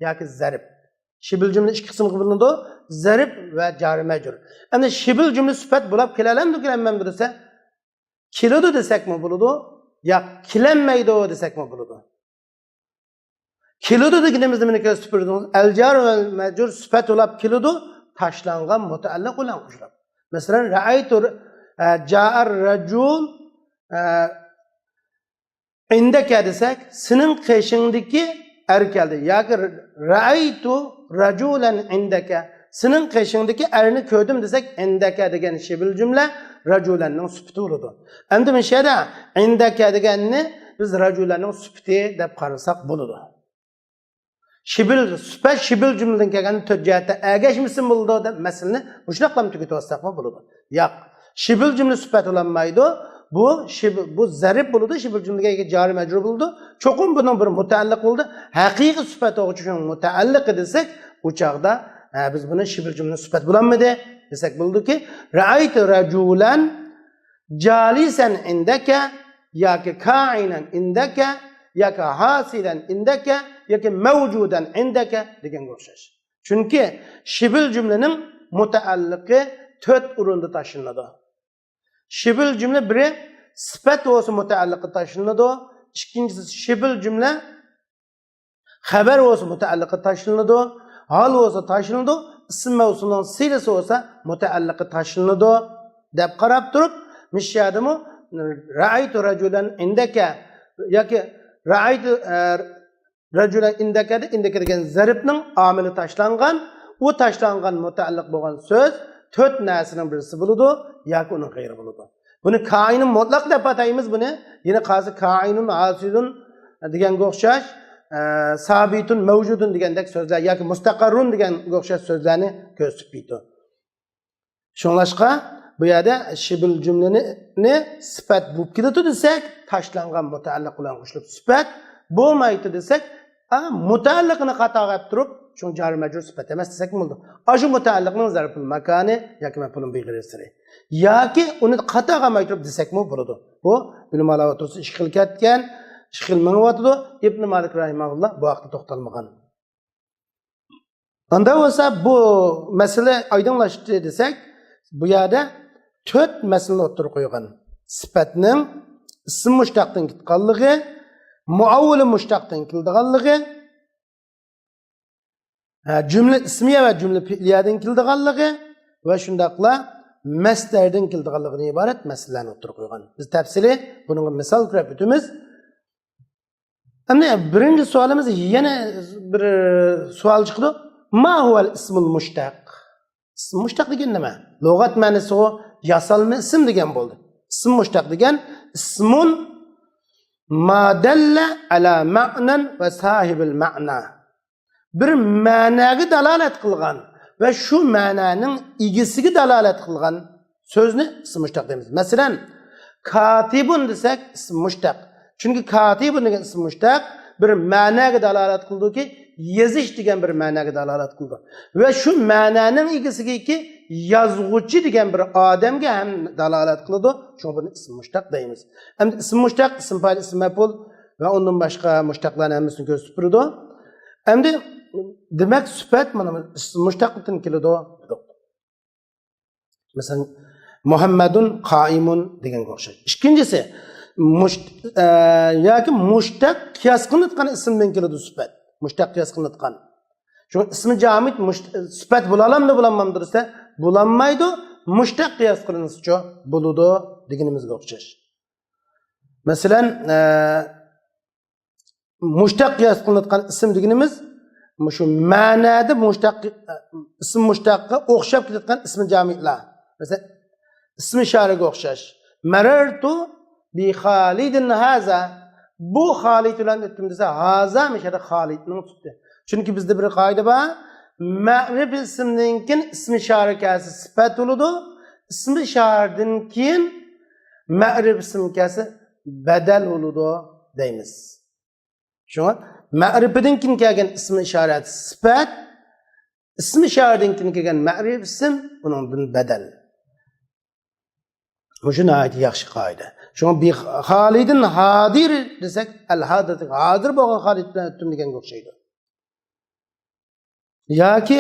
yoki zarb. Shibil jumla ikki qismga bo'linadi. Zarb ve jar majrur. Endi shibil jumla sifat bo'lib kelalamdi, kelamamdi desa, keladi desakmi bo'ladi, yo kelanmaydi desakmi bo'ladi? Keladi deganimizda meni ko'rsatib berdingiz. Al-jar vel majrur sifat bo'lib keladi, tashlangan mutaalliq bilan qo'shiladi. Masalan, ra'aytu ja'ar rajul indaka desak, sening qeshingdagi er keldi. Yoki ra'aytu rajulan indaka, sening qeshingdagi erni ko'rdim desak, indaka degan shibil jumla rajulanning sifati bo'ladi. Endi bu yerda indaka deganni biz rajulanning sifati deb qarasak bo'ladi. Shibil sifat shibil jumladan kelgan to'jjatda agashmisin bo'ldi deb masalani shunaqam tugatib olsak bo'ladi. Yo'q, shibil jumla sifat olinmaydi. bu zarif buludu, şibir cümlege cari mecrur buludu. Çokum bunun bir müteallik buldu. Hakiki süpet oğuçuşun müteallik desek, uçakda biz bunu şibir cümle süpet bulanmadı. Desek buldu ki, Ra'aytu raculen calisen indeke, yaki kainen indeke, yaki hasilen indeke, yaki mevcuden indeke degen görüşeş. Çünkü şibir cümlenin mütealliki 4 urunda taşınladı. Şibir cümle biri sıfat olsa mütealliki taşınladı. İkincisi şibir cümle haber olsa mütealliki taşınladı. Hal olsa taşınladı. İsim mevzusunun silesi olsa mütealliki taşınladı. Dep qarab turup mişyadımı ra'aytu raculen indeke yaki ra'aytu raculen indeke degan zarifning amili taşlangan. O taşlangan müteallik bo'lgan söz 4 narsaning birisi bo'ladi yoki uning g'ayri bo'ladi. Buni kainun mutlaq deb ataymiz buni. Yine qazi kainun asidun degan o'xshash, sabitun mavjudun degandek so'zlar yoki mustaqarrun degan o'xshash so'zlarni ko'rsatib. Shunlashqa bu yerda shibil jumlani sifat bo'lib keladi desak, tashlangan mutaalliq bilan qo'shilib sifat bo'lmaydi desak, mutaalliqni xato qilib turib Şun cari mecrur sıfat emas desek mi oldu? Aşı müteallıkның zarful makani yaki mefulun biğirisiri. Yaki onu qatağa maytırıp desek mi buludu? Bu bilim alavatırsı işkil ketken, işkil mınıvatıdı. İbn Malik rahimahullah bu haqda toxtalmağın. Anda olsa bu mesele aydınlaştı desek, bu yerde 4 mesele oturup koygan. Sıfatның isim müştaqdan kitqanlığı, muavvili müştaqdan kildiğanlığı, cümle ismiye ve cümle fiiliyadan kildiğanlığı ve şundaqla masdardan kildiğanlığına ibaret meselelerini oturup koygan. Biz tafsili bunun misal ko'rib o'tamiz. Endi birinchi sualimiz yana bir savol chiqdi. Ma huval ismul mushtaq? Ism mushtaq degan nima? Lug'at ma'nosi o yasalma ism degan bo'ldi. Ism mushtaq degan ismun ma dalla ala ma'nan ve sahibil ma'na. Bir ma'naga dalolat qilgan va shu ma'naning egasiga dalolat qilgan so'zni ism mushtaq deymiz. Masalan, katibun desak ism mushtaq. Chunki katibun degan ism mushtaq bir ma'naga dalolat qildiki, yozish degan bir ma'naga dalolat qildi. Va shu ma'naning egasigaki yozuvchi degan bir odamga ham dalolat qiladi. Shu buni ism mushtaq deymiz. Endi ism mushtaq, ism fa'il, ism maf'ul va undan boshqa mushtaqlarni hammasini ko'rsatib turadi. Endi demek süfat mana mushtaqdan keladi. Mesela Muhammedun qaimun degan o'xshaydi. İkincisi yoki mushtaq qiyos qilingan ismdan keladi süfat. Mushtaq qiyos qilingan. Shu ismi jamid süfat bo'lalamdi, bo'lanmamdir desa, bo'lanmaydi. Mushtaq qiyos qilinsa bo'ladi deganimizga o'xshash. Masalan, mushtaq qiyos qilingan ism deganimiz şu ma'nada mushtaq ism mushtaqqa o'xshab ketadigan ism jami'lar. Mesela ismi isharaga o'xshash. Marartu bi Xolidin haza. Bu Xolid bilan o'tdim desa, haza mishada Xolidning tutdi. Chunki bizda bir qoida bor. Ma'rif ismdan keyin ismi isharakasi sifat bo'ladi. Ismi ishardan keyin ma'rif ismkasi badal bo'ladi deymiz. Shunga ma'rifadan keyin kelgan ismi ishorat sifat, ismi ishoratdan keyin kelgan ma'rif ism uningdan badal. Bu shunday yaxshi qoida. Shunga bi Xolidin hadir desak, al-hadir hadir bo'lgan Xolid bilan o'tdim deganga o'xshaydi. Yoki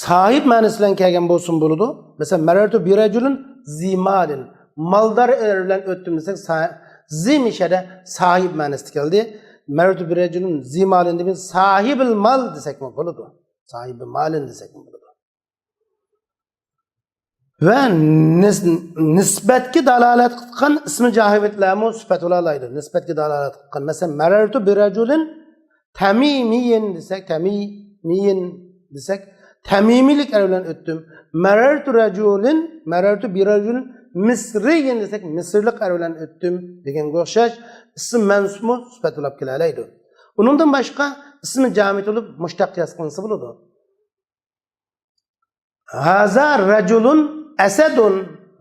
sahib ma'nosi bilan kelgan bo'lsin bo'ladi. Masalan, marartu bi rajulin zimalin. Maldar bilan o'tdim desak, zim ishada sahib ma'nosida keldi. Marartu bi rajulin zimalin deb sahibil mal desak mi bo'ladi? Sahibi malin desak mi bo'ladi? Va nisbatga dalolat qilgan ismi jahivatlarmi sifat bo'lalaydi. Nisbatga dalolat qilgan. Masalan, marartu bi rajulin tamimiyin desak, tamimiyin desak, tamimilik bilan o'tdim. Marartu bi rajulin misriyin desak, misrlik bilan o'tdim deganga o'xshash ism mansubmi sifat bo'lib kelalaydi. Uningdan boshqa ismi jamid bo'lib mushtaq qiyos qilinsa bo'ladi. Haza rajulun asadun.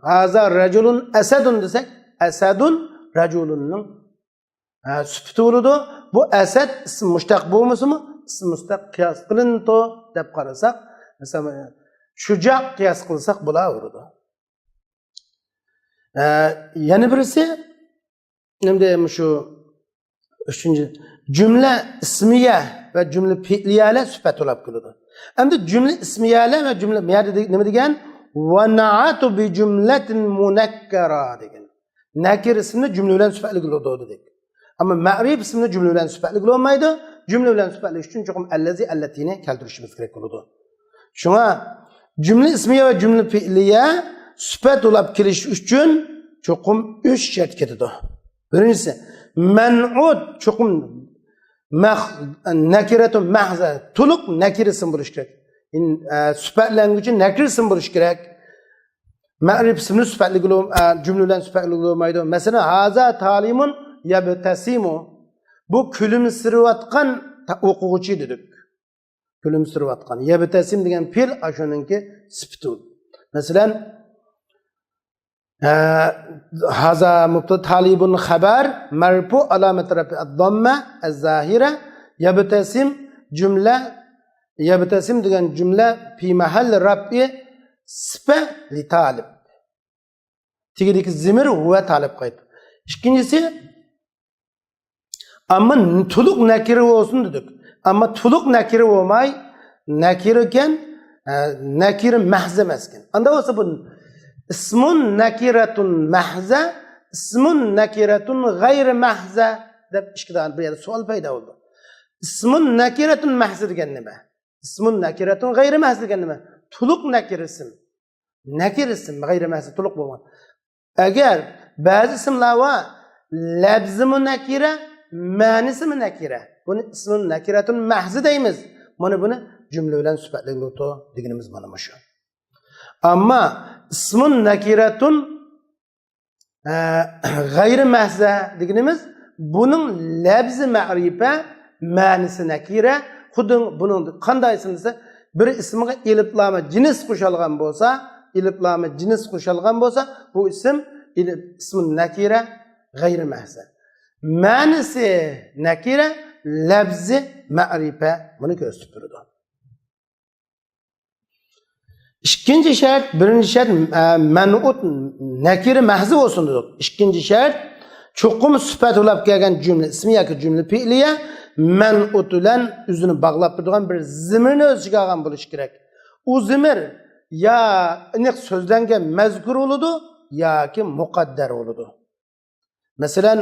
haza raculun esedun desek, esedun raculunun süpütü oludu. Bu esed ism müştak bo'lmasa mı? İsm müştak qiyas qılındı deb qarasak, mesela şuca qiyas qılsak bo'laveradi. Yana birisi nima şu üçüncü cümle ismiye ve cümle fiiliyeler süpet olab keladi. Endi cümle ismiyeler ve cümle nima degan? Ve na'atu bi cümletin munekkara degan. Nakir ismini cümle bilan süpetli bo'ladi dedik. Ama ma'rif ismini cümle bilan süpetli bo'lmaydi. Cümle bilan süpetli uchun cho'qim allazi allatini keltirishimiz kerak bo'ladi. Shunga cümle ismiye ve cümle fiiliye süpet olab kelish uchun cho'qim 3 shart ketadi. Birinchisi men'ud cho'qim nakiratun mahza to'liq nakir ism bo'lishi kerak. Süpetlenguvchi nakir ism bo'lishi kerak. Ma'rif ismini süpetli cümle bilan süpetli bo'lmaydi. Masalan, haza talimun yabtasimu. Bu kulimsirayotgan o'quvchi dedik. Kulimsirayotgan. Yabtasim degan fe'l ashuningki sifati. Masalan, haza mubtada talibun xabar marfu alamat rafi ad-damma az-zahira yabtasim cümle yabtasim degan cümle fi mahall rafi sifa li talib. Tigideki zimir ve talib qayt. İkincisi ama tuluk nakiri olsun dedik. Ama tuluk nakiri olmay nakir iken nakir mahza emasken. Anda olsa bu ismun nakiratun mahza, ismun nakiratun gayri mahza deb ikkidan bir yerda savol paydo bo'ldi. Ismun nakiratun mahza degan nima? Ismun nakiratun gayri mahza degan nima? Tuluq nakir ism. Nakir ism gayri mahza tuluq bo'lgan. Agar ba'zi ismlar va labzi nakira, ma'nisi nakira. Buni ismun nakiratun mahza deymiz. Mana buni jumla bilan sifatli bo'ldi deganimiz mana shu. Amma ismun nakiratun gayri mahza deganimiz bunun labzi ma'rifa, ma'nisi nakira. Xuddi buning qanday ism desa, bir ismiga iliflama cins qo'shilgan bo'lsa, iliflama cins qo'shilgan bo'lsa, bu ismun nakira gayri mahza. Ma'nisi nakira, labzi ma'rifa buni ko'rsatib turadi. İkinci şart, birinci şart men'ut nakiri mahzi olsun dedik. İkinci şart çoqum süfat olab kelgan cümle ismi yoki cümle fiiliye men'ut bilan o'zini bog'lab turgan bir zimirni o'z ichiga olgan bo'lishi kerak. U zimir ya aniq so'zlangan mazkur bo'ladi yoki muqaddar bo'ladi. Masalan,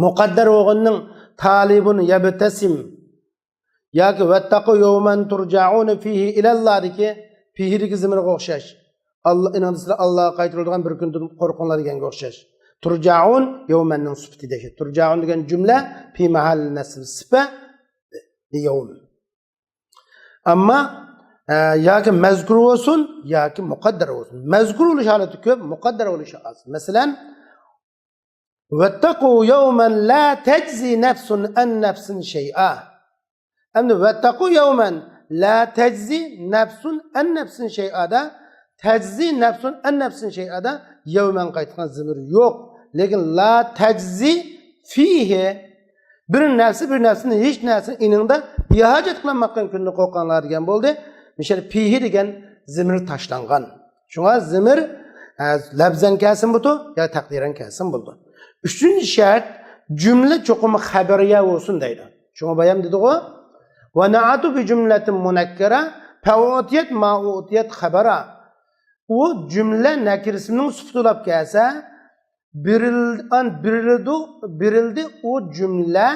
muqaddar o'g'inning talibun yabtasim yoki vattaqu yawman turja'un fihi ilalloh deki fihi zimirga o'xshash. Allah inandisizlar Allohga qaytariladigan bir kundan qo'rqinglar deganga o'xshash. Turja'un yawmanning sifati degan. Turja'un degan jumla fi mahall nasb sifa yawm. Amma yoki mazkur bo'lsin yoki muqaddar bo'lsin. Mazkur bo'lish holati ko'p, muqaddar bo'lishi oz. Masalan, vattaqu yawman la tajzi nafsun an nafsin shay'a. Endi vattaqu yawman la tajzi nafsun an nafsin shay'ada tajzi nafsun an nafsin shay'ada yawman qaytgan zimir yo'q. Lekin la tajzi fihi bir nafsini hech narsani iningda behojat qilmoqdan kunni qo'rqqanlar degan bo'ldi. Misal fihi degan zimir tashlangan. Shunga zimir labzan kasim bo'ldi yo taqdiran kasim bo'ldi. Uchinchi shart jumla cho'qimi xabariya bo'lsin deydi. Shunga bayam dedi-ku ve na'atu bi cümletin munekkara fa'utiyet ma'utiyet xabara. O cümle nakir isminin sıfatı olab kelsa birildi o cümle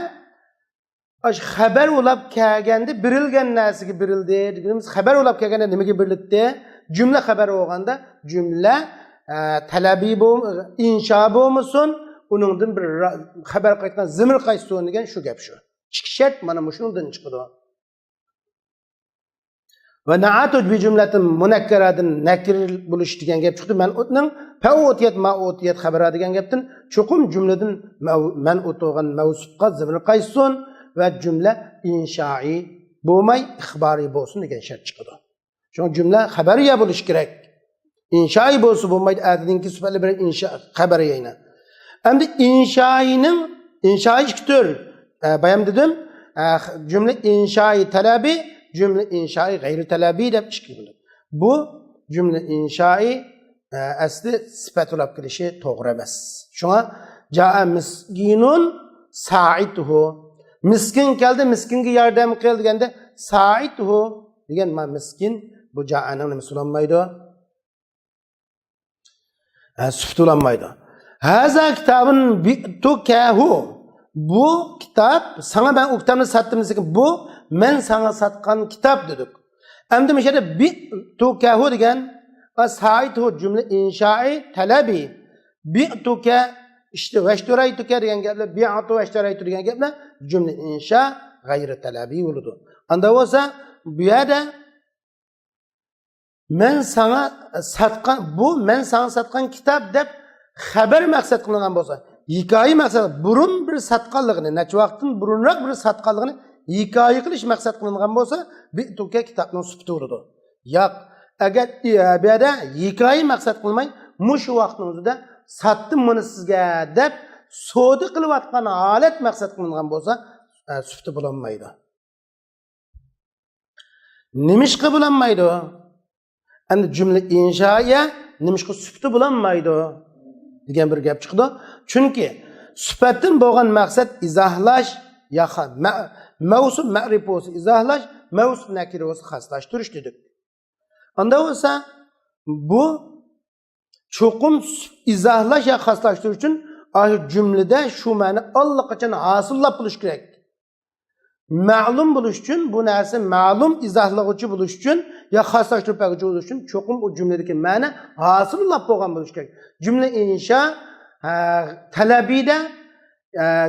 xabar olab kelganda birilgan narsaga birildi deganimiz xabar olab kelganda nimaga birildi? Cümle xabar bo'lganda cümle talabiy insho bo'lmasin, uningdan bir xabar qaytgan zimir qaytsin degan shu gap shu. Ikki shart mana shundan chiqadi. Ve na'atu bi cümletin munakkaradin nakir bo'lish degan gap chiqdi. Man'utning fa'utiyat ma'utiyat xabara degan gapdan cho'qim jumladan man'ut bo'lgan mavsufqa zimir qaytsin va jumla inshoiy bo'lmay ixboriy bo'lsin degan shart chiqadi. Shu jumla xabariya bo'lish kerak. İnşai bolsa bulmaydı. Adedinki süperli bir inşa haberi yayına. Hem de inşai çıktır. Bayam dedim. Cümle inşai talebi, cümle inşai gayri talebi de çıkıyor. Bu cümle inşai asli sıfat olab kelişi to'g'ri emas. Şuna ja'a miskinun sa'ituhu. Miskin keldi, miskinga yordam qil deganda sa'ituhu degan ma miskin bu ja'aning nimasi bo'lmaydi? Sifat bo'lmaydi. Haza kitabun bi'tukahu. Bu kitap sana ben o kitabını sattım dedik. Bu men sana satkan kitap dedik. Hem de mesela bi'tukahu degen sa'ituhu cümle inşai talebi. Bi'tuka işte veşturaytuka degen gaplar, bi'atu veşturaytu degen gaplar cümle inşa gayri talebi oludu. Anda olsa bu yerda men sana satkan bu men sana satkan kitap deb haber maksat qilingan bo'lsa, hikoya maqsad burun bir satqanligini, necha vaqtdan burunroq bir satqanligini hikoya qilish maqsad qilingan bo'lsa, bi'tuka kitobning sifati bo'ladi. Yo'q, agar bu yerda hikoya maqsad qilmay, mushu vaqtning o'zida satdim buni sizga deb savdo qilayotgan holat maqsad qilingan bo'lsa, sifati bo'lmaydi. Nimishqa bo'lmaydi? Endi jumla inshoya nimishqa sifati bo'lmaydi degan bir gap chiqdi. Chunki sifatdan bo'lgan maqsad izohlash yoki mavsum ma'rifosi izohlash, mavsum nakirasi xoslashtirish dedik. Unda bo'lsa bu cho'qim izohlash yoki xoslashtirish uchun jumlada shu ma'ni allaqachon hosillab bo'lish kerak. Ma'lum bo'lish uchun bu narsa ma'lum izohlovchi bo'lish uchun ya xoslashtirish bo'lish uchun cho'qim bu jumladagi ma'ni hosillab bo'lgan bo'lish kerak. Cümle inşa talabida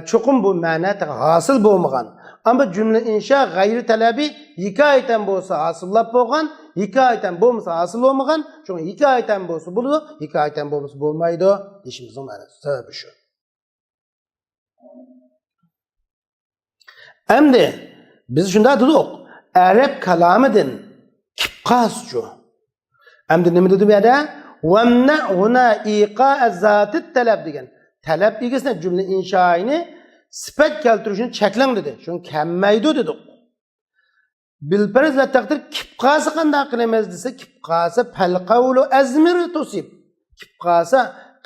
çokum bu manada hasıl bo'lmagan. Ama cümle inşa gayri talabi hikoyadan bo'lsa hasıllab bo'lgan, hikoyadan bo'lmasa hasıl bo'lmagan. Çünkü hikoyadan bo'lsa bo'ladi, hikoyadan bo'lmasa bo'lmaydi. Deyishimizning ma'nosi sababi shu. Endi biz shunda dedik, Arab kalamidan kipqaschu. Endi nima dedim ya da وَمْنَعْ هُنَا اِيقَاءَ ذَاتِ التَّلَبْ degan. Talab egasine cümle inşaini sifat keltirishini cheklang dedi. Shuni kammaydi dedik. Bilpariz va taqdir kipqasi qanday qilamiz desa, kipqasi fal qawlu azmir tusib. Kipqasi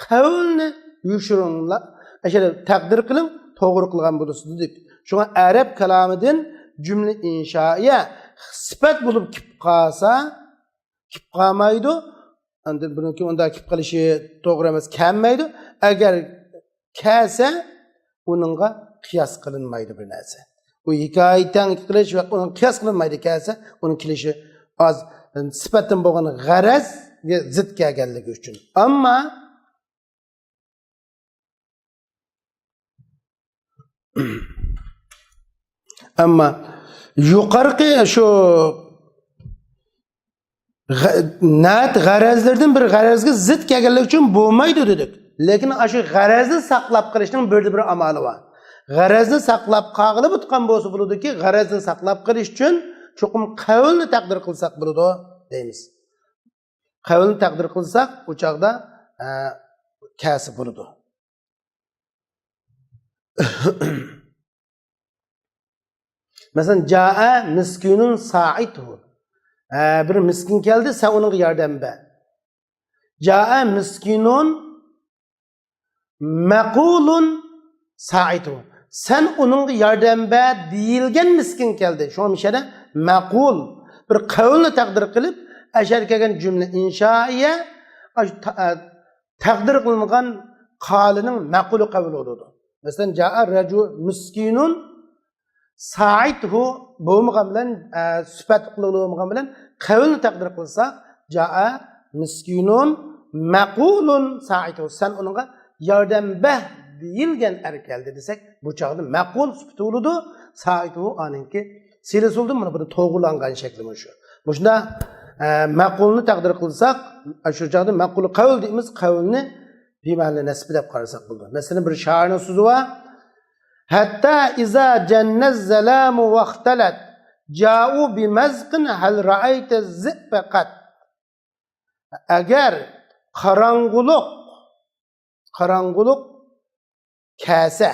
qavlni yushurunla, ashara taqdir qilib to'g'ri qilgan bo'lasiz dedik. Shunga arab kalamidan cümle inşaiya sifat bo'lib kipqasa, kipqamaydi. Endi buniki unda kip qilishi to'g'ri emas, kammaydi. Agar kelsa, uningga qiyos qilinmaydi bir narsa. Bu hikoyadan qilish va uning qiyos qilinmaydi kelsa, uning kelishi az sifatdan bo'lgan g'arazga zid kelganligi uchun. Ammo yuqorqi shu nat g'arazlardan bir g'arazga zid kelganligi uchun bo'lmaydi dedik. Lekin shu g'arazni saqlab qilishning bir amali bor. G'arazni saqlab qog'ilib o'tgan bo'lsa bo'ladiki, g'arazni saqlab qilish uchun cho'qim qavlni taqdir qilsak bo'ladi deymiz. Qavlni taqdir qilsak, u chaqda kasi bo'ladi. Masalan, jaa miskinun sa'ituhu. Bir miskin geldi, sen onun yardım be. Jaa miskinun maqulun sa'itu. Sen onun yardım be deyilgen miskin geldi. Şu an işede maqul bir kavlini takdir kılıp aşağı kelgan cümle inşaiye takdir kılıngan kalının maqulu kavli oldu. Mesela jaa raju miskinun sa'ituhu bo'lmagan bilan sifat qilolmagan bilan qavlni taqdir qilsa jaa miskinun maqulun sa'itu sen unga yordam beh deyilgan keldi desak bu chog'da maqul sifati bo'ladi sa'itu aninki silisuldi mana bu to'g'rilangan shakli shu. Bunda maqulni taqdir qilsak shu chog'da maqul qawl deymiz, qavlni bima'ni nasb deb qarasak bo'ladi. Masalan bir shoirning so'zi bor. Hatta iza cennez zalamu vaqtalat ja'u bimazqin hal ra'ayta zi'ba qat. Agar qarang'uliq kasa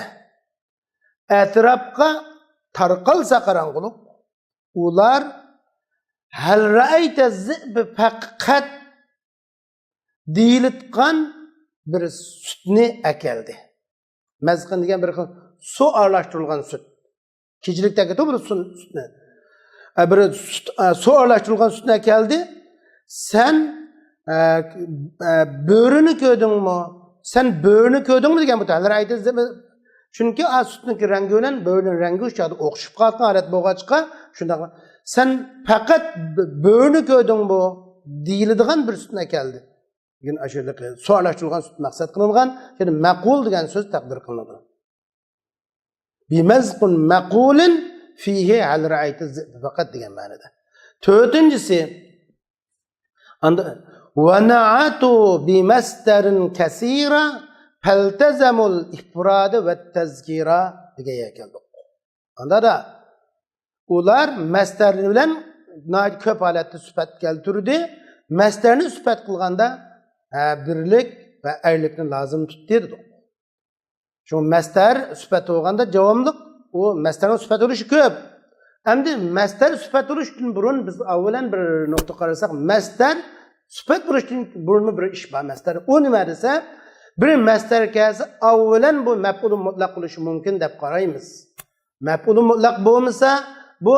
atrofga tarqalsa qarang'uliq, ular hal ra'ayta zi'bi faqat deyilitgan bir sütni akeldi. Mazqin degan bir su aralashtirilgan süt. Kechilikdagi bir sütni. Bir su aralashtirilgan sütni akeldi. Sen böğrünü ko'rdingmi? Sen böğrünü ko'rdingmi degan bu hal ra'ayta zi'bi. Chunki sütniki rangi bilan böğrünün rangi o'xshadi. O'xshib qolgan holat bo'lg'achqa shunday. Sen faqat böğrünü ko'rdingmi deyiladigan bir sütni akeldi. Bugün aşırılık suallaştırılgan süt maksat kılıngan, yani maqul degan söz takdir kılındı. Bimezkun maqulin fihi al ra'ayta fakat degan ma'noda. Dördüncüsü ve na'atu bimasdarin kasira faltazamul ifrad ve tezkira degan keldi. Anda da ular masdarni bilan ko'p holatda sifat keltirdi. Masdarni sifat qilganda birlik ve erlikni lazım tut dedi. Şu mastar süpeti olganda javomliq, o mastarning süpeti olushi ko'p. Endi mastar süpeti olishdan burun biz avvalan bir nokta qarasak, mastar süpet bo'lishdan burun bir ish bor mastar. O nima desa, bir mastar kelsa avvalan bu maf'ul mutlaq bo'lishi mumkin deb qaraymiz. Maf'ul mutlaq bo'lmasa, bu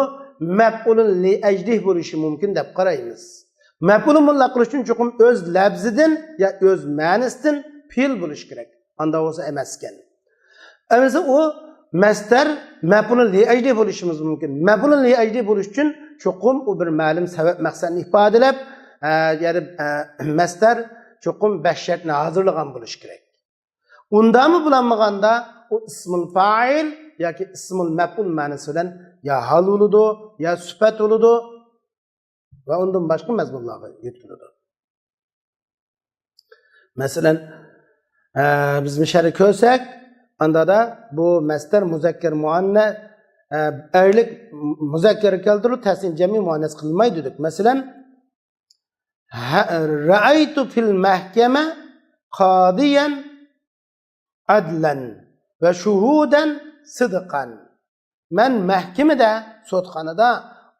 maf'ulun li ajlih bo'lishi mumkin deb qaraymiz. Maf'ul mutlaq qilish uchun cho'qim o'z labzidan ya o'z ma'nisidan fe'l bo'lish kerak. Anda bo'lsa emas ekan. Emas o mastar maf'ulun li ajli bo'lishimiz mumkin. Maf'ulun li ajli bo'lish uchun cho'qim u bir ma'lum sabab maqsadni ifodalab, ya'ni mastar cho'qim 5 shartni hozirlagan bo'lish kerak. Undami bulanmaganda o ismul fa'il yoki ismul maf'ul ma'nosi bilan ya hal bo'ladi, ya sifat bo'ladi. Ve ondan başka mezmunlarga yetkilidi. Mesela biz müşerrik ko'rsak, anda da bu mastar muzakkar muanna erlik muzakkar keltirib tasniy jami muannas qilmaydi dedik. Mesela ra'aytu fil mahkama qadiyan adlan ve shuhudan sidqan. Men mahkemede, sotxonada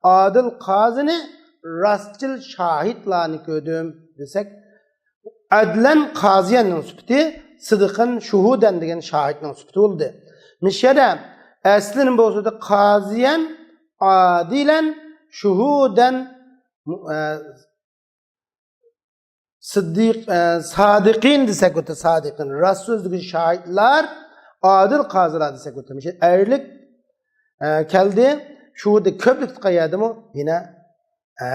adil qozini rastçıl şahitlarını gördüm desek, adlen qaziyanın sübti, sıdıkın şuhuden degen şahitinin sübti oldu. Mişede eslinin bozuldu qaziyan, adilen, şuhuden, sadiqin desek öte sadiqin, rast sözlüğü şahitler, adil qaziler desek öte. Mişede erlik geldi, şuhudu köplük tıkayadı mı? Yine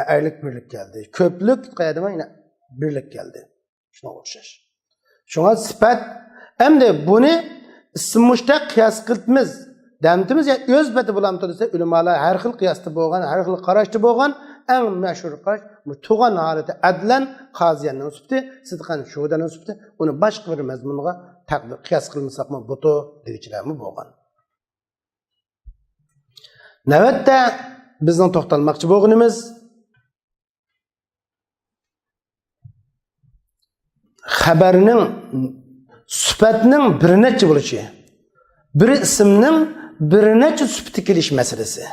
erlik birlik geldi. Köplük qayadima yine birlik geldi. Şuna o'xshash. Şuna sifat endi buni ism mushtaq qiyas qiltimiz. Damtimiz ya o'z bati bilan desa ulamolar har xil qiyosda bo'lgan, har xil qarashda bo'lgan eng mashhur qarash tug'an holati adlan qaziyanning sifati, sidqan shuhudaning sifati, uni boshqa bir mazmunga taqdir qiyas qilmasaqmi buto degichilarmi bo'lgan. Navbatda bizning to'xtalmoqchi bo'lganimiz xabarning sifatning bir necha bo'lishi, bir ismning bir necha sifati kelish masalasi.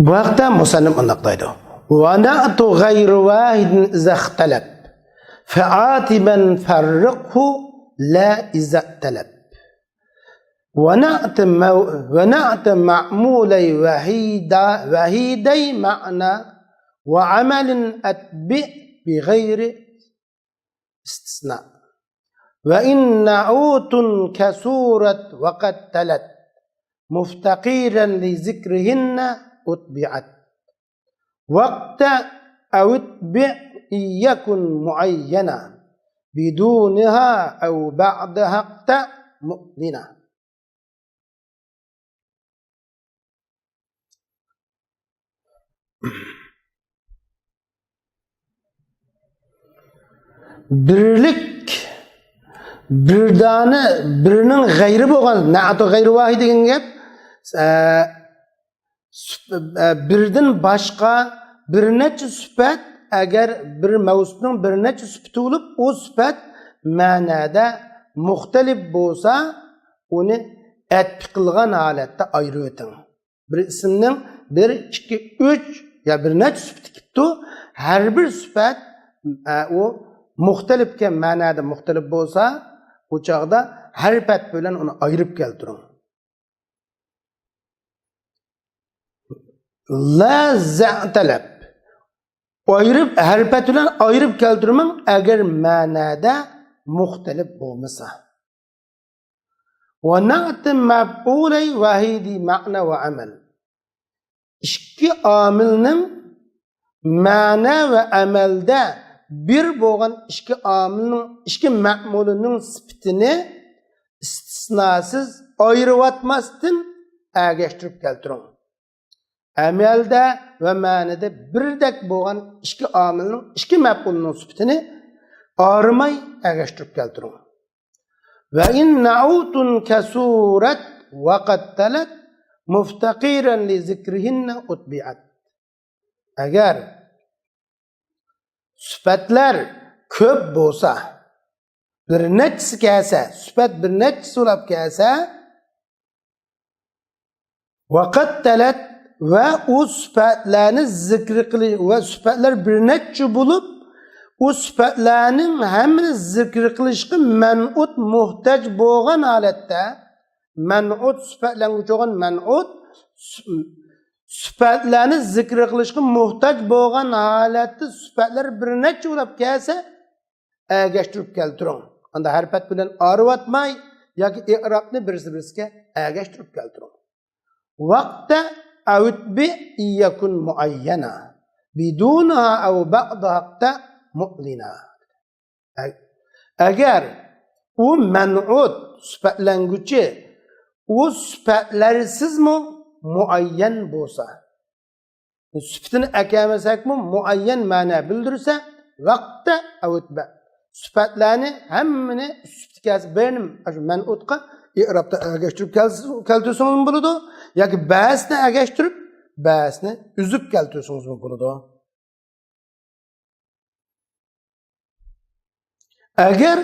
Bu haqda musannif aniqlaydi. Wa na'tu ghayru wahidin iza ikhtalab fa'atiban farriqhu la iza talab. ونعت معمولي وحيدي معنى وعمل أتبع بغير استثناء وإن نعوت كسورة وقد تلت مفتقيرا لذكرهن أتبعت وقت أو اتبع إن يكن معينا بدونها أو بعدها اقتأ مؤذنا. Birlik birning g'ayri bo'lgan, na'atu g'ayri vahid degan gap birden başqa bir neçe sübət əgər bir mavsufning bir neçe sübti olub o sübət ma'nada muxtalif bo'lsa uni atfi qilgan holatda ayirib o'ting. Bir ismning 1 2 3 ya bir neçe sübti ketdi. Har bir sübət o muxtalifga ma'nada muxtalif bo'lsa o chaqda harfat bilan uni ayirib keltiring. La za'talab ayırıp harfat bilan ayırıp keltirmang agar ma'nada muxtalif bo'lmasa. Wa na'ti maf'ulay wahidi ma'na wa amal. İki amilning ma'na va amalda bir bo'lgan iki amilning iki ma'mulining sifatini istisnosiz ayirvatmasdan agashtirib keltiring. Amalda ve ma'nada birdek bo'lgan iki amilning iki maf'ulning sifatini ayirmay agashtirib keltiring. Ve in na'utun kasurat wa qattalat muftaqiran li zikrihinna utbi'at. Agar sifatlar ko'p bo'lsa, bir nechisi kelsa, sifat bir nechisi bo'lib kelsa, wa qattalat ve o sıfatlarını zikri kılış ve sıfatlar bir neçe bulup o sıfatlarının hemini zikri kılışkı men'ut muhtaç boğan halette men'ut sıfatlarını çoğun men'ut sıfatlarını zikri kılışkı muhtaç boğan halette sıfatlar bir neçe bulup gelse geçtirip keltirin. Anda harfat bilen arıvatmay ya ki i'rabni birisi geçtirip keltirin. Vakte Avutbi iyakun muayyana bidunha aw ba'daha mu'lina. Eğer o men'ut sıfatlanguchi o sıfatlarsiz mi muayyen bo'lsa, sıfatını eklemesak mı muayyen mana bildirse vaqtda avutba sıfatlarni hammani sıfatga benim men'utqa i'robda agashtirib keltirsangiz bo'ladi yoki ba'zini agashtirib ba'zini uzib keltirsangiz bo'ladi. Agar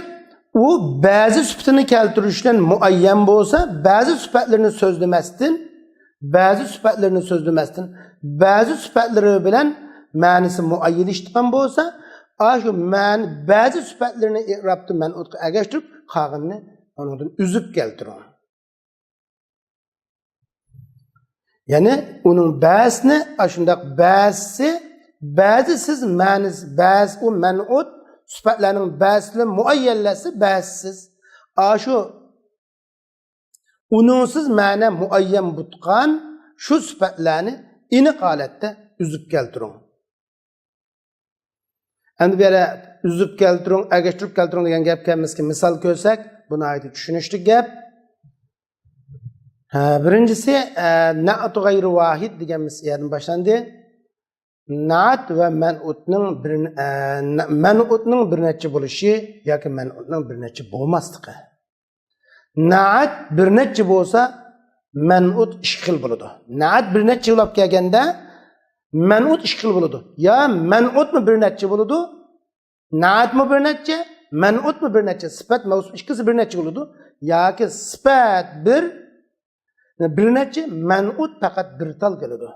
u ba'zi sifatini keltirishdan muayyan bo'lsa, ba'zi sifatlarni so'zlamasdan, ba'zi sifatlari bilan ma'nisi muayyanlashgan bo'lsa, shu ma'ni ba'zi sifatlarni i'robda man'utga agashtirib qolganini ondan üzüp keltirin. Yani onun ba'sini shundoq ba'zi siz ma'nis ba'z u man'ut sifatlarning ba'sini muayyanlasi ba'siz. Shu uningsiz ma'na muayyan butqan shu sifatlarni iniq holatda üzüp keltirin. Endi bu yerda üzüp keltirin, agashtirib keltirin degan gap kelmaski misol ko'rsak buni aytib tushunishlik gap. Birincisi na'tu g'ayri vahid degan yerdan boshlandi. Na'at va man'utning bir necha bo'lishi yoki man'utning bir necha bo'lmasligi. Na'at bir necha bo'lsa, man'ut ikki xil bo'ladi. Na'at bir necha bo'lib kelganda man'ut ikki xil bo'ladi. Ya man'utmi bir necha bo'ladi? Na'atmi bir necha? Man'ut mu bir neçe? Sıfat, mevsuf ikisi bir neçe oldu. Ya ki sıfat bir neçe, man'ut fakat bir tal geliyordu.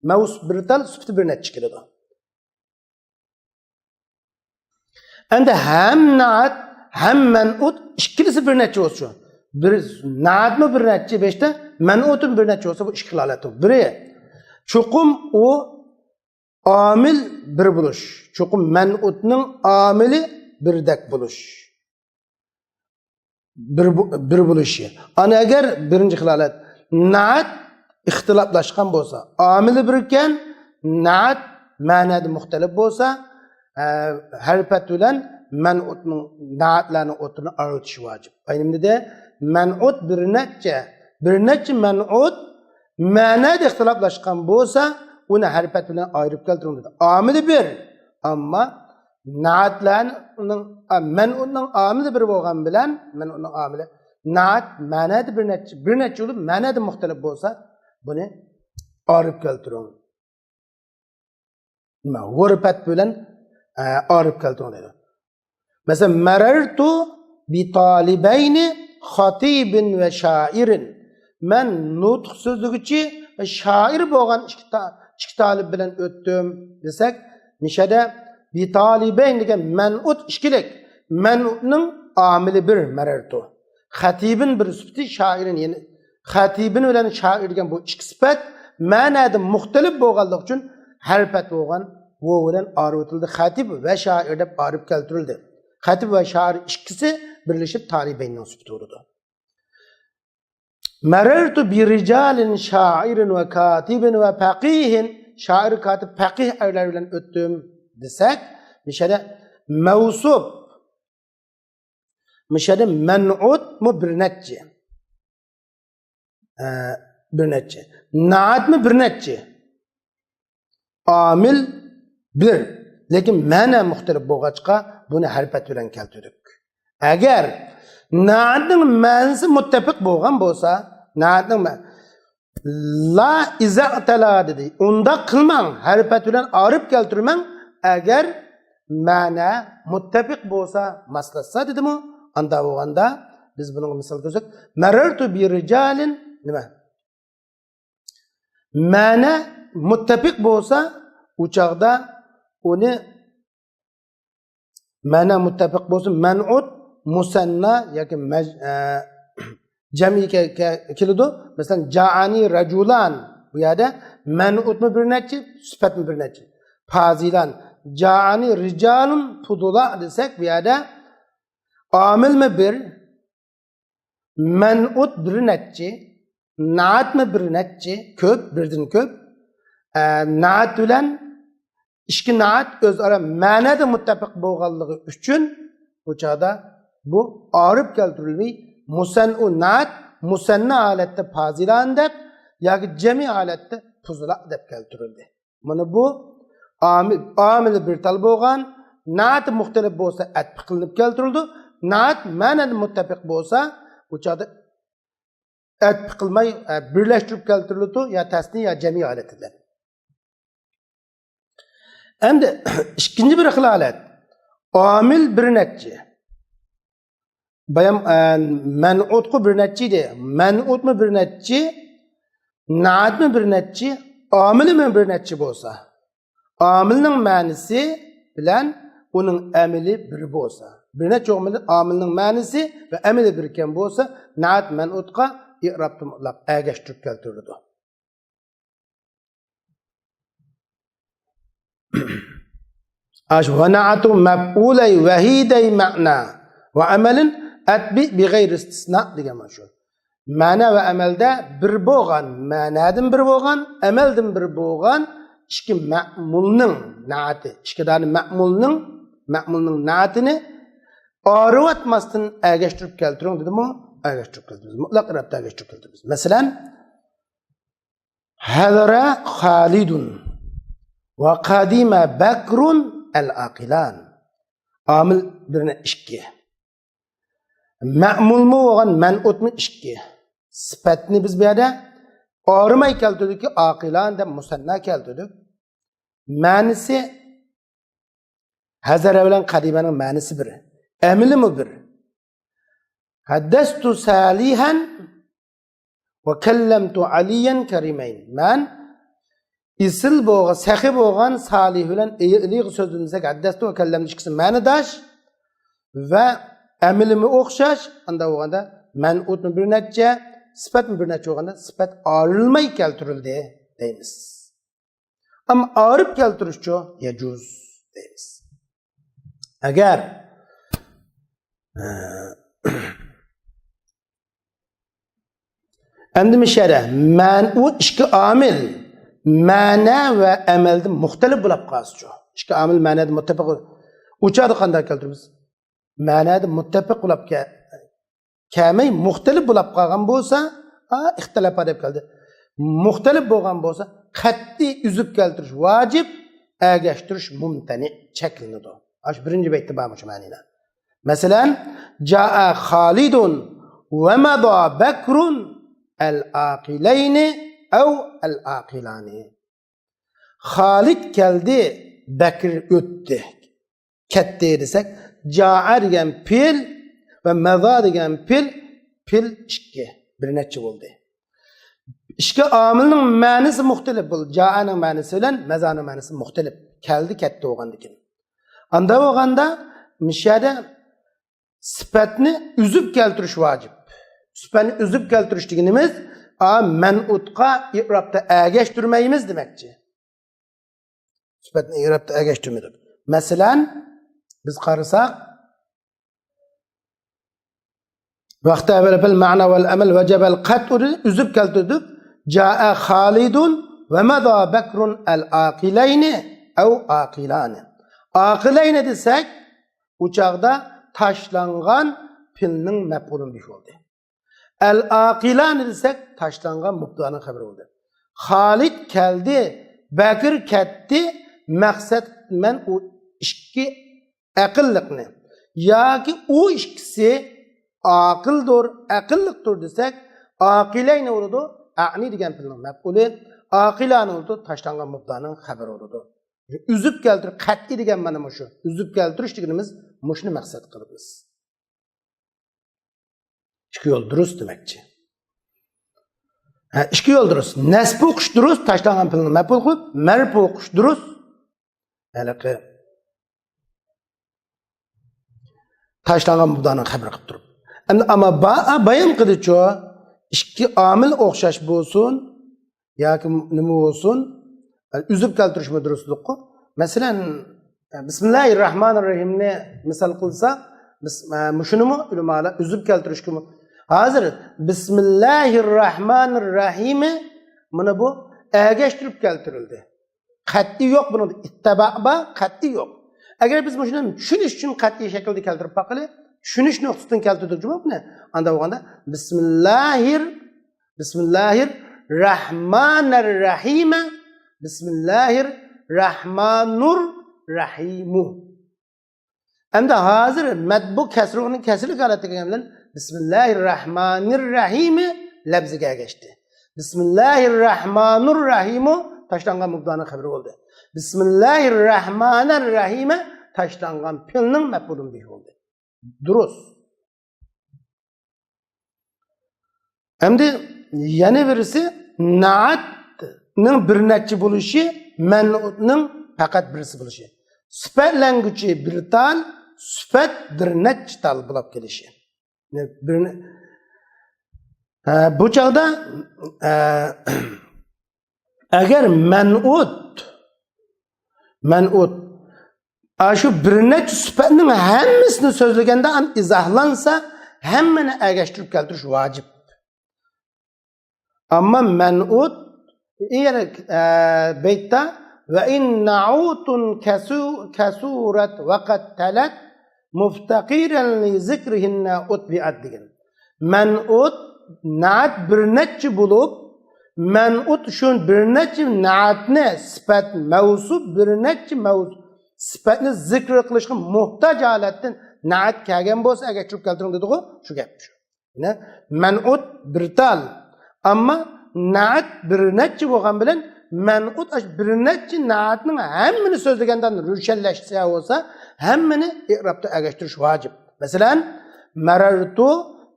Mevsuf bir tal, sıfatı bir neçe geliyordu. Ende hem na'at hem man'ut ikisi bir neçe olsun. Bir na'at mı bir neçe beşte, man'utun bir neçe olsa bu ikili halatı. Biri çokum o amil bir buluş. Çokum man'utun amili birdek buluş. Bir buluşu. Ana eğer birinci hilalet na'at ixtilaflaşkan bolsa, amili birken na'at manada muhtelif bolsa, harfat bilan man'utning na'atlarning o'tini aritish vojib. Aynimda man'ut bir necha man'ut ma'nada ixtilaflaşkan bolsa, uni harfat bilan ayirib keltiriladi. Amili bir, ammo na'atlarning man'utning amili bir bo'lgan bilan man'utning amili na'at ma'nada bir necha bo'lib ma'nada muxtalif bo'lsa buni arif keltirin. Nima? G'urbat bilan arif keltirin dedi. Mesela merertu bi talibayni xatibin ve şairin. Men nutq sözlügüçi ve şair bo'lgan ikki talib bilan o'tdim desek, nishada bi talibayn degan man'ut ikkilik. Man'utning amili bir merertu. Xatibin bir sifati, şairin yani xatibin bilan şair degan bu ikki sifat ma'noda muxtalif bo'lganligi uchun harfat bo'lgan bu bilan arif xatib ve şair deb arif keltirildi. Xatib ve şair ikkisi birleşip talibaynning sifati bo'ldi. Merertu bi ricalin şairin ve katibin ve faqihin. Şair, katib, faqih aylar bilan o'tdim desek, mishada mavsuf, mishada man'ut mu bir necha. Naat mı bir necha. Amil bir. Lekin ma'na muxtalif bo'lg'achqa buni harfat bilan keltirdik. Agar naatning ma'nosi muttafiq bo'lgan bo'lsa, naatning la iza'tala dedi. Unda qilmang, harfat bilan arif keltirmang. Agar ma'na muttafiq bo'lsa, maslasa dedimi? Anda bo'lganda biz buning misol ko'rsak, marartu bi rijalin nima? Ma'na muttafiq bo'lsa, u chaqda uni ma'na muttafiq bo'lsa, man'ut musanna yoki jami keladi. Masalan, ja'ani rajulan bu yerda man'utmi bir necha, sifatmi bir necha. Fazilan ja'ani rijalun fudula desak bu yerda amilmi bir, man'ut bir necha, naatmi bir necha, ko'p, birdan ko'p. Naat bilan ikki naat o'zaro ma'noda muttafiq bo'lganligi uchun bu chaqda bu arif keltirilmay musannu naat musanna holatda fazilan deb yoki jami holatda fuzula deb keltirildi. Mana bu amil bir tal bo'lgan, naat muxtalif bo'lsa atf qilinib keltirildi. Naat ma'noda muttafiq bo'lsa bu chaqda atf qilmay birlashtirib keltirildi ya tasni ya jami holatida. Endi ikinci bir holat. Amil bir necha. Bayam man'utku bir necha edi. Man'ut mi bir necha? Naat mi bir necha? Amil mi bir necha bo'lsa? Amilning ma'nosi bilan uning amili bir bo'lsa. Bir necha amilning ma'nosi va amili bir ekan bo'lsa, naat man'utqa i'robni mutlaq agashtirib keltiriladi. Aşvana'atu mef'uley vehidey ma'na ve amelin etbi bi gayri istisna degan şu. Ma'na ve amelde bir bo'lgan, ma'nadan bir bo'lgan, ameldan bir bo'lgan ikki ma'mulning naati, ikki dani ma'mulning naatini arvatmasdan agashtirib keltiring dedimi? Agashtirib keltiramiz. Mutlaq irobda agashtirib keltiramiz. Masalan, hadara Xalidun ve kadime Bekrun el-aqilan. Amil birine ikki. Ma'mul mu olan man'ut mu ikki. Sifatni biz bu yerda arimay keltirdik ki aqilan deb musanna keltirdik. Ma'nisi hazara bilan qadimaning ma'nisi bir. Amili mi bir? Haddastu salihan ve kellamtu aliyan karimayn. Man isil bo'lgan, sahiy bo'lgan Salih bilan iliq so'zimizga haddastu va kallamni ikkisi ma'nodash va amilimi o'xshash. Unda bo'lganda man'ut bir necha, sifat bir necha bo'lganda sifat orilmay keltirildi deymiz. Ammo orib keltirishchi yajuz deymiz. Agar endi mishara man'ut ikki amil ma'na ve amelde muhtelif bo'lib qolsa, ikki amil ma'nada muttafiq uchadi qanday keltiramiz? Ma'nada muttafiq bo'lib kelmay muhtelif bo'lib qolgan bo'lsa, ixtilof deb keldi. Muhtelif bo'lgan bo'lsa, qat'iy uzib keltirish vojib, agashtirish mumtani cheklanadi. Ash birinchi baytda bor shu ma'noda. Masalan, jaa Xalidun va mada Bakrun al-aqilayni ev el aqilani. Halid keldi, Bekir öttü. Ketdi desek, ca'a degan fil ve meza degan fil ikki, bir neçe oldu. İşki amilning ma'nisi muhtelif bo'ldi. Ja'aning ma'nisi bilan mazaning ma'nisi muhtelif. Keldi ketdi o'gandikin. Anda o'ganda mishada sifatni uzib keltirish vojib. Sifatni uzib keltirish deganimiz man'utqa i'robda agashtirmaymiz demakchi. Sifatni i'robda agashtirmaydik. Masalan, biz qarasak vaqta bil ma'na vel amal vajaba al qat'u uzib keltirdik. Ja'a Halidun ve madha Bekrun el aqilayni ev aqilani. Aqilayni desek uçakta taşlangan pilning mef'ulun bir oldu. El aqilani desek taşlangan mubta'nın haberi oldu. Halid keldi, Bekir ketdi. Maksat men o ikki aqillikni yoki u ikkisi aqildir, aqillikdir desek aqilayni bo'ladi. A'ni degan filning maf'uli, aqilani bo'ladi, tashlangan mubta'ning xabari bo'ladi. Uzib keltirib qat'iy degan mana shu. Uzib keltirish deganimiz mushni maqsad qilamiz. Ikki yo'l durust demakchi. Ikki yo'l durust. Nasb o'qish durust, tashlangan filning maf'ul qilib, marf o'qish durust. Halaqi tashlangan mubta'ning xabari qilib turib. Endi ama bayon qilichu ikki amil o'xshash bo'lsin yoki nima bo'lsin, uzib keltirishmi durustlikku. Masalan, Bismillahirrahmanirrahimni misol qilsak, shunimi ulamolar uzib keltirishmi? Hozir Bismillahirrahmanirrahim mana bu agashtirib keltirildi. Qat'iy yo'q buni ittiba'ba qat'iy yo'q. Agar biz shuni tushunish uchun qat'iy shaklda keltirib baqili, tushunish nuqtasidan keltirdik buni. Anda bo'lganda Bismillahirrahmanirrahim. Bismillahirrahmanirrahim. Endi hozir matbu kasruning kasrli holatiga bilan Bismillahirrahmanirrahim labziga agashdi. Bismillahirrahmanirrahim taşlangan mubta'ning xabari bo'ldi. Bismillahirrahmanirrahim taşlangan filning maf'ulun bihi bo'ldi. Durust. Endi yana birisi na'atning bir necha bo'lishi, man'utning faqat birisi bo'lishi. Sifatlanguvchi bir tal, sifat bir necha tal bo'lib kelishi. Bu chog'da agar man'ut shu bir necha sifatning hammasini so'zlaganda ham izohlansa, hammani agashtirib keltirish vojib. Amma man'ut beytda ve in na'utun kasurat vaqat talat muftaqiran li zikrihinna utbi'at degan. Man'ut na'at bir necha bo'lib, man'ut shu bir necha na'atni sifat mavsuf bir necha mavsuf sifatni zikr qilishga muhtoj holatdan na'at kelgan bo'lsa agashtirib keltiring dedi-ku, shu gap shu. Man'ut bir tal, amma na'at bir necha bo'lgan bilan man'ut bir necha na'atning hammani so'zlagandan ro'shanlashsa bo'lsa, hammani i'robda agashtirish vojib. Masalan, marartu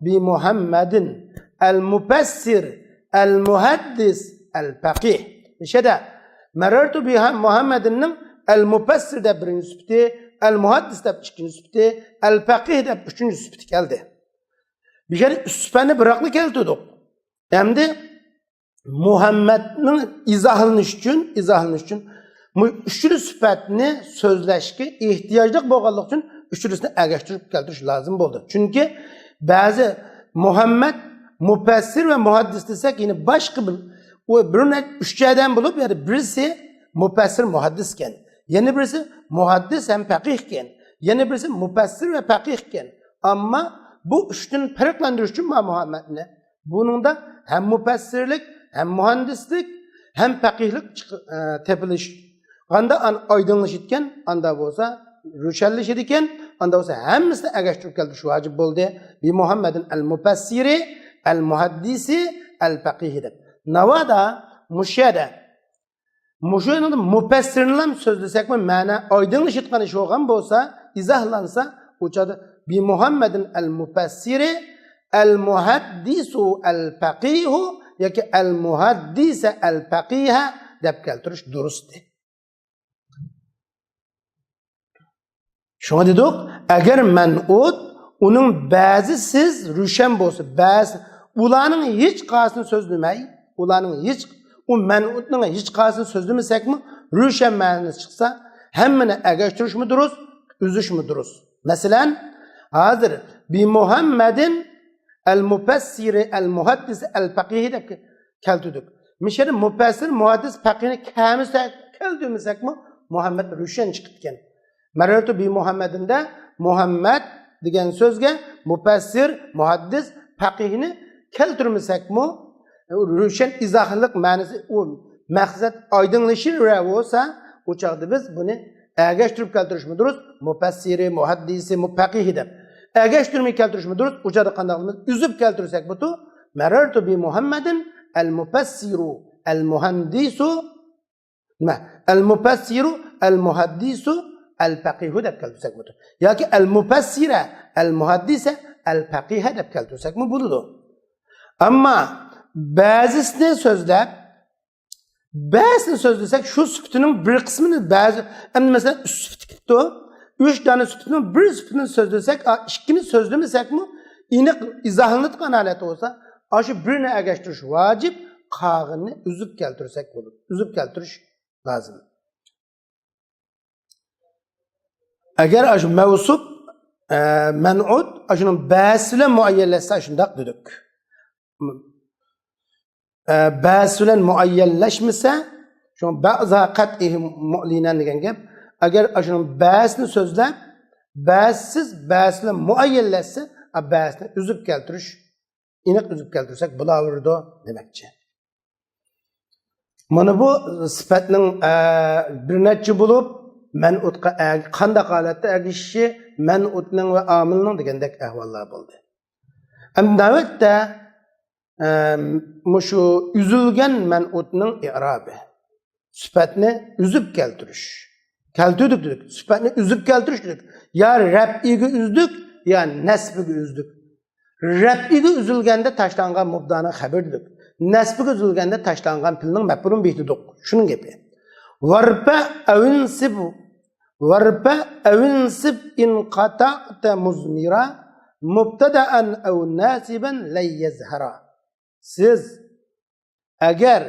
bi Muhammadin al-mufassir al-muhaddis al-faqih. Shada marartu bi Muhammadinning al-mufassir deb birinchi sifati, al-muhaddis deb ikkinchi sifati, al-faqih deb uchinchi sifati keldi. Bir kere sifatni biroqni keltirdik. Endi Muhammadning izohlanish uchun uchli sifatni so'zlashga ehtiyojli bo'lganligi uchun uchlisini agashtirib keltirish lozim bo'ldi. Chunki ba'zi Muhammad mufassir ve muhaddis desek yine başka bir uchdan bo'lib, yani birisi mufassir muhaddisken, yana birisi muhaddis hem faqihken, yana birisi mufassir ve faqihken. Ama bu uchdan farqlantirish uchun Muhammadni buningda hem mufassirlik, hem muhandislik, hem faqihlik tepilish. Anda oydinlashitgan, anda bo'lsa ro'shanlashadigan, anda bo'lsa hammasini agashtirib keltirish vojib bo'ldi. Bi Muhammadin al-mufassiri, al-muhaddisi, al-faqihi deb. Navada muşyada muşyada mufessirlar sözlesek mi mana aydınlaşıtkan iş olgan bolsa izahlansa uçadı bi Muhammedin el mufessiri el muhaddisu el faqihu yaki el muhaddise el faqiha deb keltirish durustdir. Şuna dedik, eğer men'ud onun bazı siz rüşen bolsa, bazı ulanın hiç qasını sözlemey, ulanın hiç o men'udun hiç qasını sözlemesek mi rüşen ma'nisi çıksa hemmini egeştiriş mi durus, üzüş mü durus? Mesela hazır bi Muhammedin el mufessiri el muhaddis el faqihi de keltüdük. Mişeri mufessir muhaddis faqihini kamisek keltümesek mi Muhammed rüşen çıkıtken. Meratu bi Muhammedin de Muhammed degan sözge mufassir, muhaddis, faqihini keltirmesek mi? Rüşen izahlık manisi o maksat aydınlaşır olsa o çağda biz bunu ergeştirip keltiriş mi duruz? Mufassiri, muhaddisi, faqihi deb. Ergeştirmeyi keltiriş mi duruz? O çağda qandaqımız üzüp keltirsek bu tu merartu bi Muhammedin el mufassiru el muhandisu el mufassiru el muhaddisu el faqihu deb keltirsek bu tu. Yoki el mufassira el muhaddise el faqiha deb keltirsek mi buludu. Ama bazısını sözlesek şu süptünün bir kısmını bazı mesela süptü 3 tane süptünün bir süptünü sözlesek ikini sözlemesek mi inek izahlanıt kanalet olsa aşı birine ergeçtiriş vacip kağını üzüp keltirsek olur. Üzüp keltiriş lazım. Eğer aşı mevsup men'ud aşının bazısıyla muayyellesi aşındak dedik. Bazılan muayyelleşmese, şu bazı kat'ihi mu'linen degen gap, eğer aşının bazısını sözlep, bazısız bazılan muayyelleşse, bazısını üzüp keltiriş, inek üzüp keltirsek bulavurdu demekçi. Mana bu sıfatның bir netçi bulup, men'udqa qandaq holatda ergişişi men'udning ve amilning degandek ahvollar bo'ldi. Navbatda şu üzülgen men'udning i'rabi. Sıfatni üzüp keltirish. Keltirdik dedik. Sıfatni üzüp keltirish dedik. Ya rab'iga üzdük, ya nasbiga üzdük. Rab'iga üzülgende taşlangan mubdani xabar dedik. Nasbiga üzülgende taşlangan pilning maf'ulun bihi dedik. Şunun gibi. Warfa awinsib in qata'ta muzmira mubtada'an aw nasiban la yazhara. Siz eğer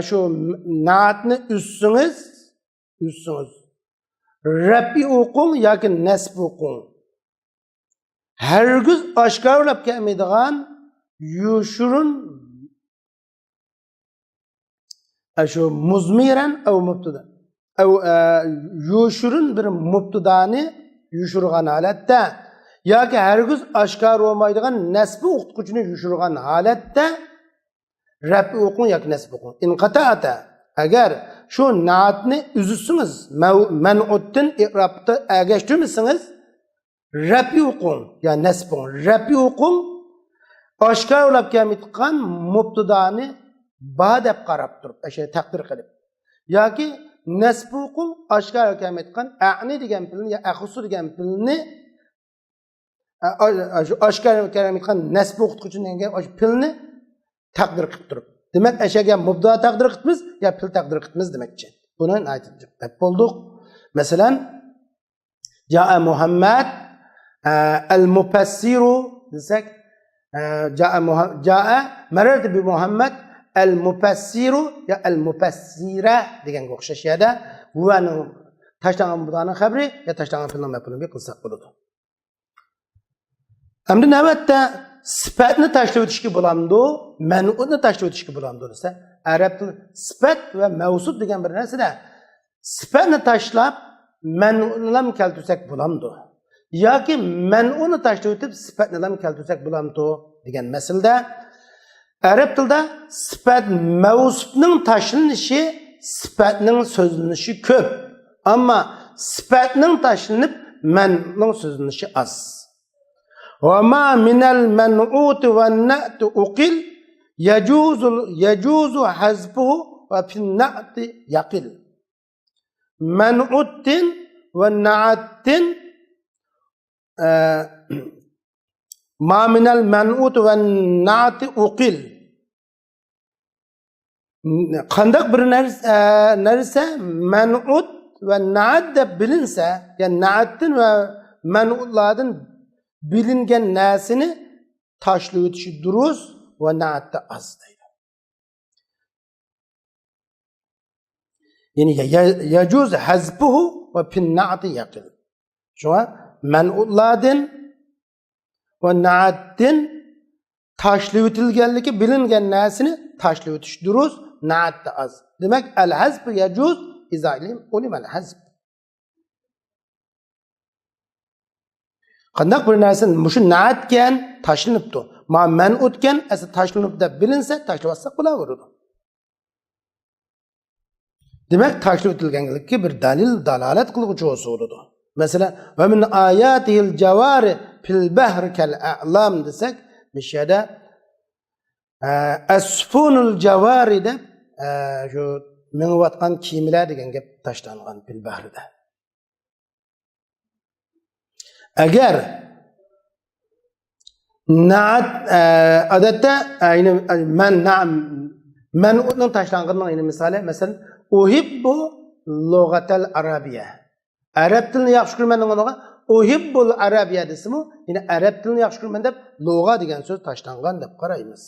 şu naatni üssünüz Rabbi okun yakin nesb okun. Hergiz aşkarlap kelmeydigan yuşurun şu muzmiren ev mubtada. Yuşurun bir mubtadani yuşurgan halatda yoki hergiz aşkar olmaydigan nesbi o'qituvchini yushirgan holatda rabbi o'qing yoki nasb o'qing. Inqata'ata agar shu naatni uzursiz, man'uddan i'robda ergashtirmasangiz rabbi o'qing ya nasb o'qing. Rabbi o'qing oshkor bo'lib kelmayotgan mubtadoni ba deb qarab turib, o'sha taqdir qilib. Yoki nasb o'qing oshkor bo'lib kelmayotgan a'ni degan filni ya axusu degan filni aşkar kelamıyken nesbi o'qituvchining pilni taqdir qilib turib. Demak, ashaga mubda taqdir qilibmiz, ya pil taqdir qilibmiz demekçi. Buni aytib bo'ldik. Masalan, ja'a Muhammad al-mufassiru desak, ja'a marartu bi Muhammad al-mufassiru ya al-mufassira degan o'xshash yerda buning tashlangan mubdaning xabri ya tashlangan pilning maf'ulini qilsak bo'ladi. Amdi navbatda sifatni tashlab o'tishga bo'lamdi, man'udni tashlab o'tishga bo'lamdi desa, arab tili sifat va mavsuf degan bir narsada sifatni tashlab man'udni ham keltirsak bo'lamdi. Yoki man'udni tashlab o'tib sifatni ham keltirsak bo'lamdi degan masalada arab tilida sifat mavsufning tashlanishi sifatning so'zlanishi ko'p, ammo sifatning tashlanib man'udning so'zlanishi az. وَمَا مِنَ الْمَنْعُوتِ وَالنَّأْتِ أُقِلْ يجوز حذفه وفي النعت يقل منعوت والنعت ما من المنعوت والنعت أقل قندق bir narsa man'ut ve na'at deb bilinsa, yani na'atdan ve man'utlardan bilingan narsani tashlab o'tishi durust ve na'atda az deydi. Yani yacuz hazbuhu ve fin na'ati yaqil. Şuna man'utlardan ve na'atdan tashlab o'tilganligi bilingan narsani tashlab o'tish durust, na'atda az. Demak al-hazb yajuz iza ulim al-hazb. Qandaq bir narsa mushu na'atgan tashlanibdi. Ma man'utgan asa tashlanib deb bilinsa, tashlab olsak bo'laveradi. Demak tashlab o'tilganlikka bir dalil dalolat qiluvchi bo'ladi. Masalan, va min ayatihil jawari fil bahri kal a'lam desak, mishada asfunul javari deb shu mingyotgan kiyimlar degan gap tashlangan fil bahrida. Agar na'at odatda ayni man'utning tashlanganining ayni misoli, masalan, uhibbu lughatal arabiyya. Arab tilini yaxshi ko'raman deganga uhibbul arabiyya desimi, yine arab tilini yaxshi ko'raman deb lug'a degan so'z tashlangan deb qaraymiz.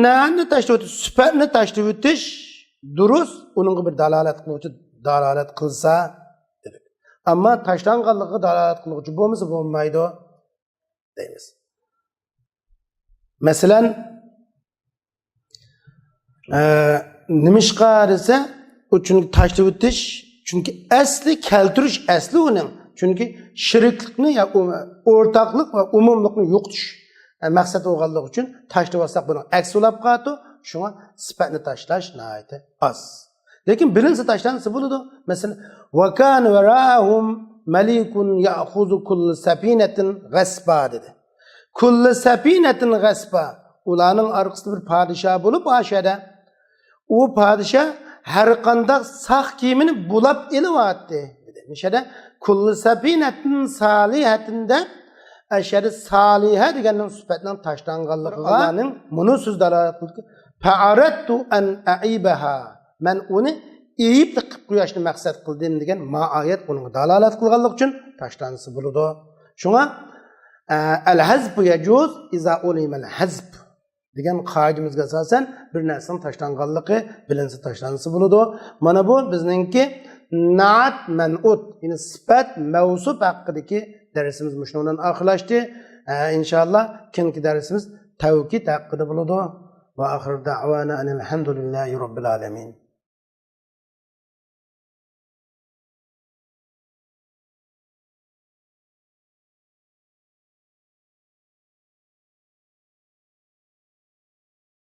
Na'atni tashlab o'tish, sifatni tashlab o'tish durust, uning bir dalolat qilsa dedik. Ammo tashlanganligiga dalolat qiluvchi bo'lmasa bo'lmaydi deymiz. Masalan, nimishqa desa, uchun tashlab o'tish, chunki asli keltirish asli uning. Chunki shiriklikni ya o'rtaqlik va umumlikni yo'qotish maqsad bo'lganligi uchun tashlab olsak buni aks bo'lib qoladi. Shunga sifatni tashlash nihoyatda az. Lekin birinchi tashlansa bo'ladi. Masalan, va kan warahum malikun ya'khudhu kull sapinatin g'asba dedi. Kull sapinatin g'asba. Ularning orqasida bir podshoh bo'lib, o'shada u podshoh har qanday saq kiyimini bulab elayapti dedi. Mishada kull sapinatin salihatinda ashari saliha deganning sifatning tashlanganligining buni so'z dalolat qildi. Fa'aradtu an a'ibaha. Men uni eyib qilib qo'yishni maqsad qildim degan ma'oyat uning dalolat qilganligi uchun tashlansa bo'ladi. Shunga al-hazb yajuz iza ulima al-hazb degan qoidamizga asosan bir narsaning tashlanganligi bilinsa tashlansa bo'ladi. Mana bu bizningki na'at man'ut, ya'ni sifat mavsuf haqidagi dersimiz shundan oxirlashdi. İnşallah keyingi dersimiz tavkid haqida bo'ladi. Va oxir da'vana alhamdulillahi robbil alamin.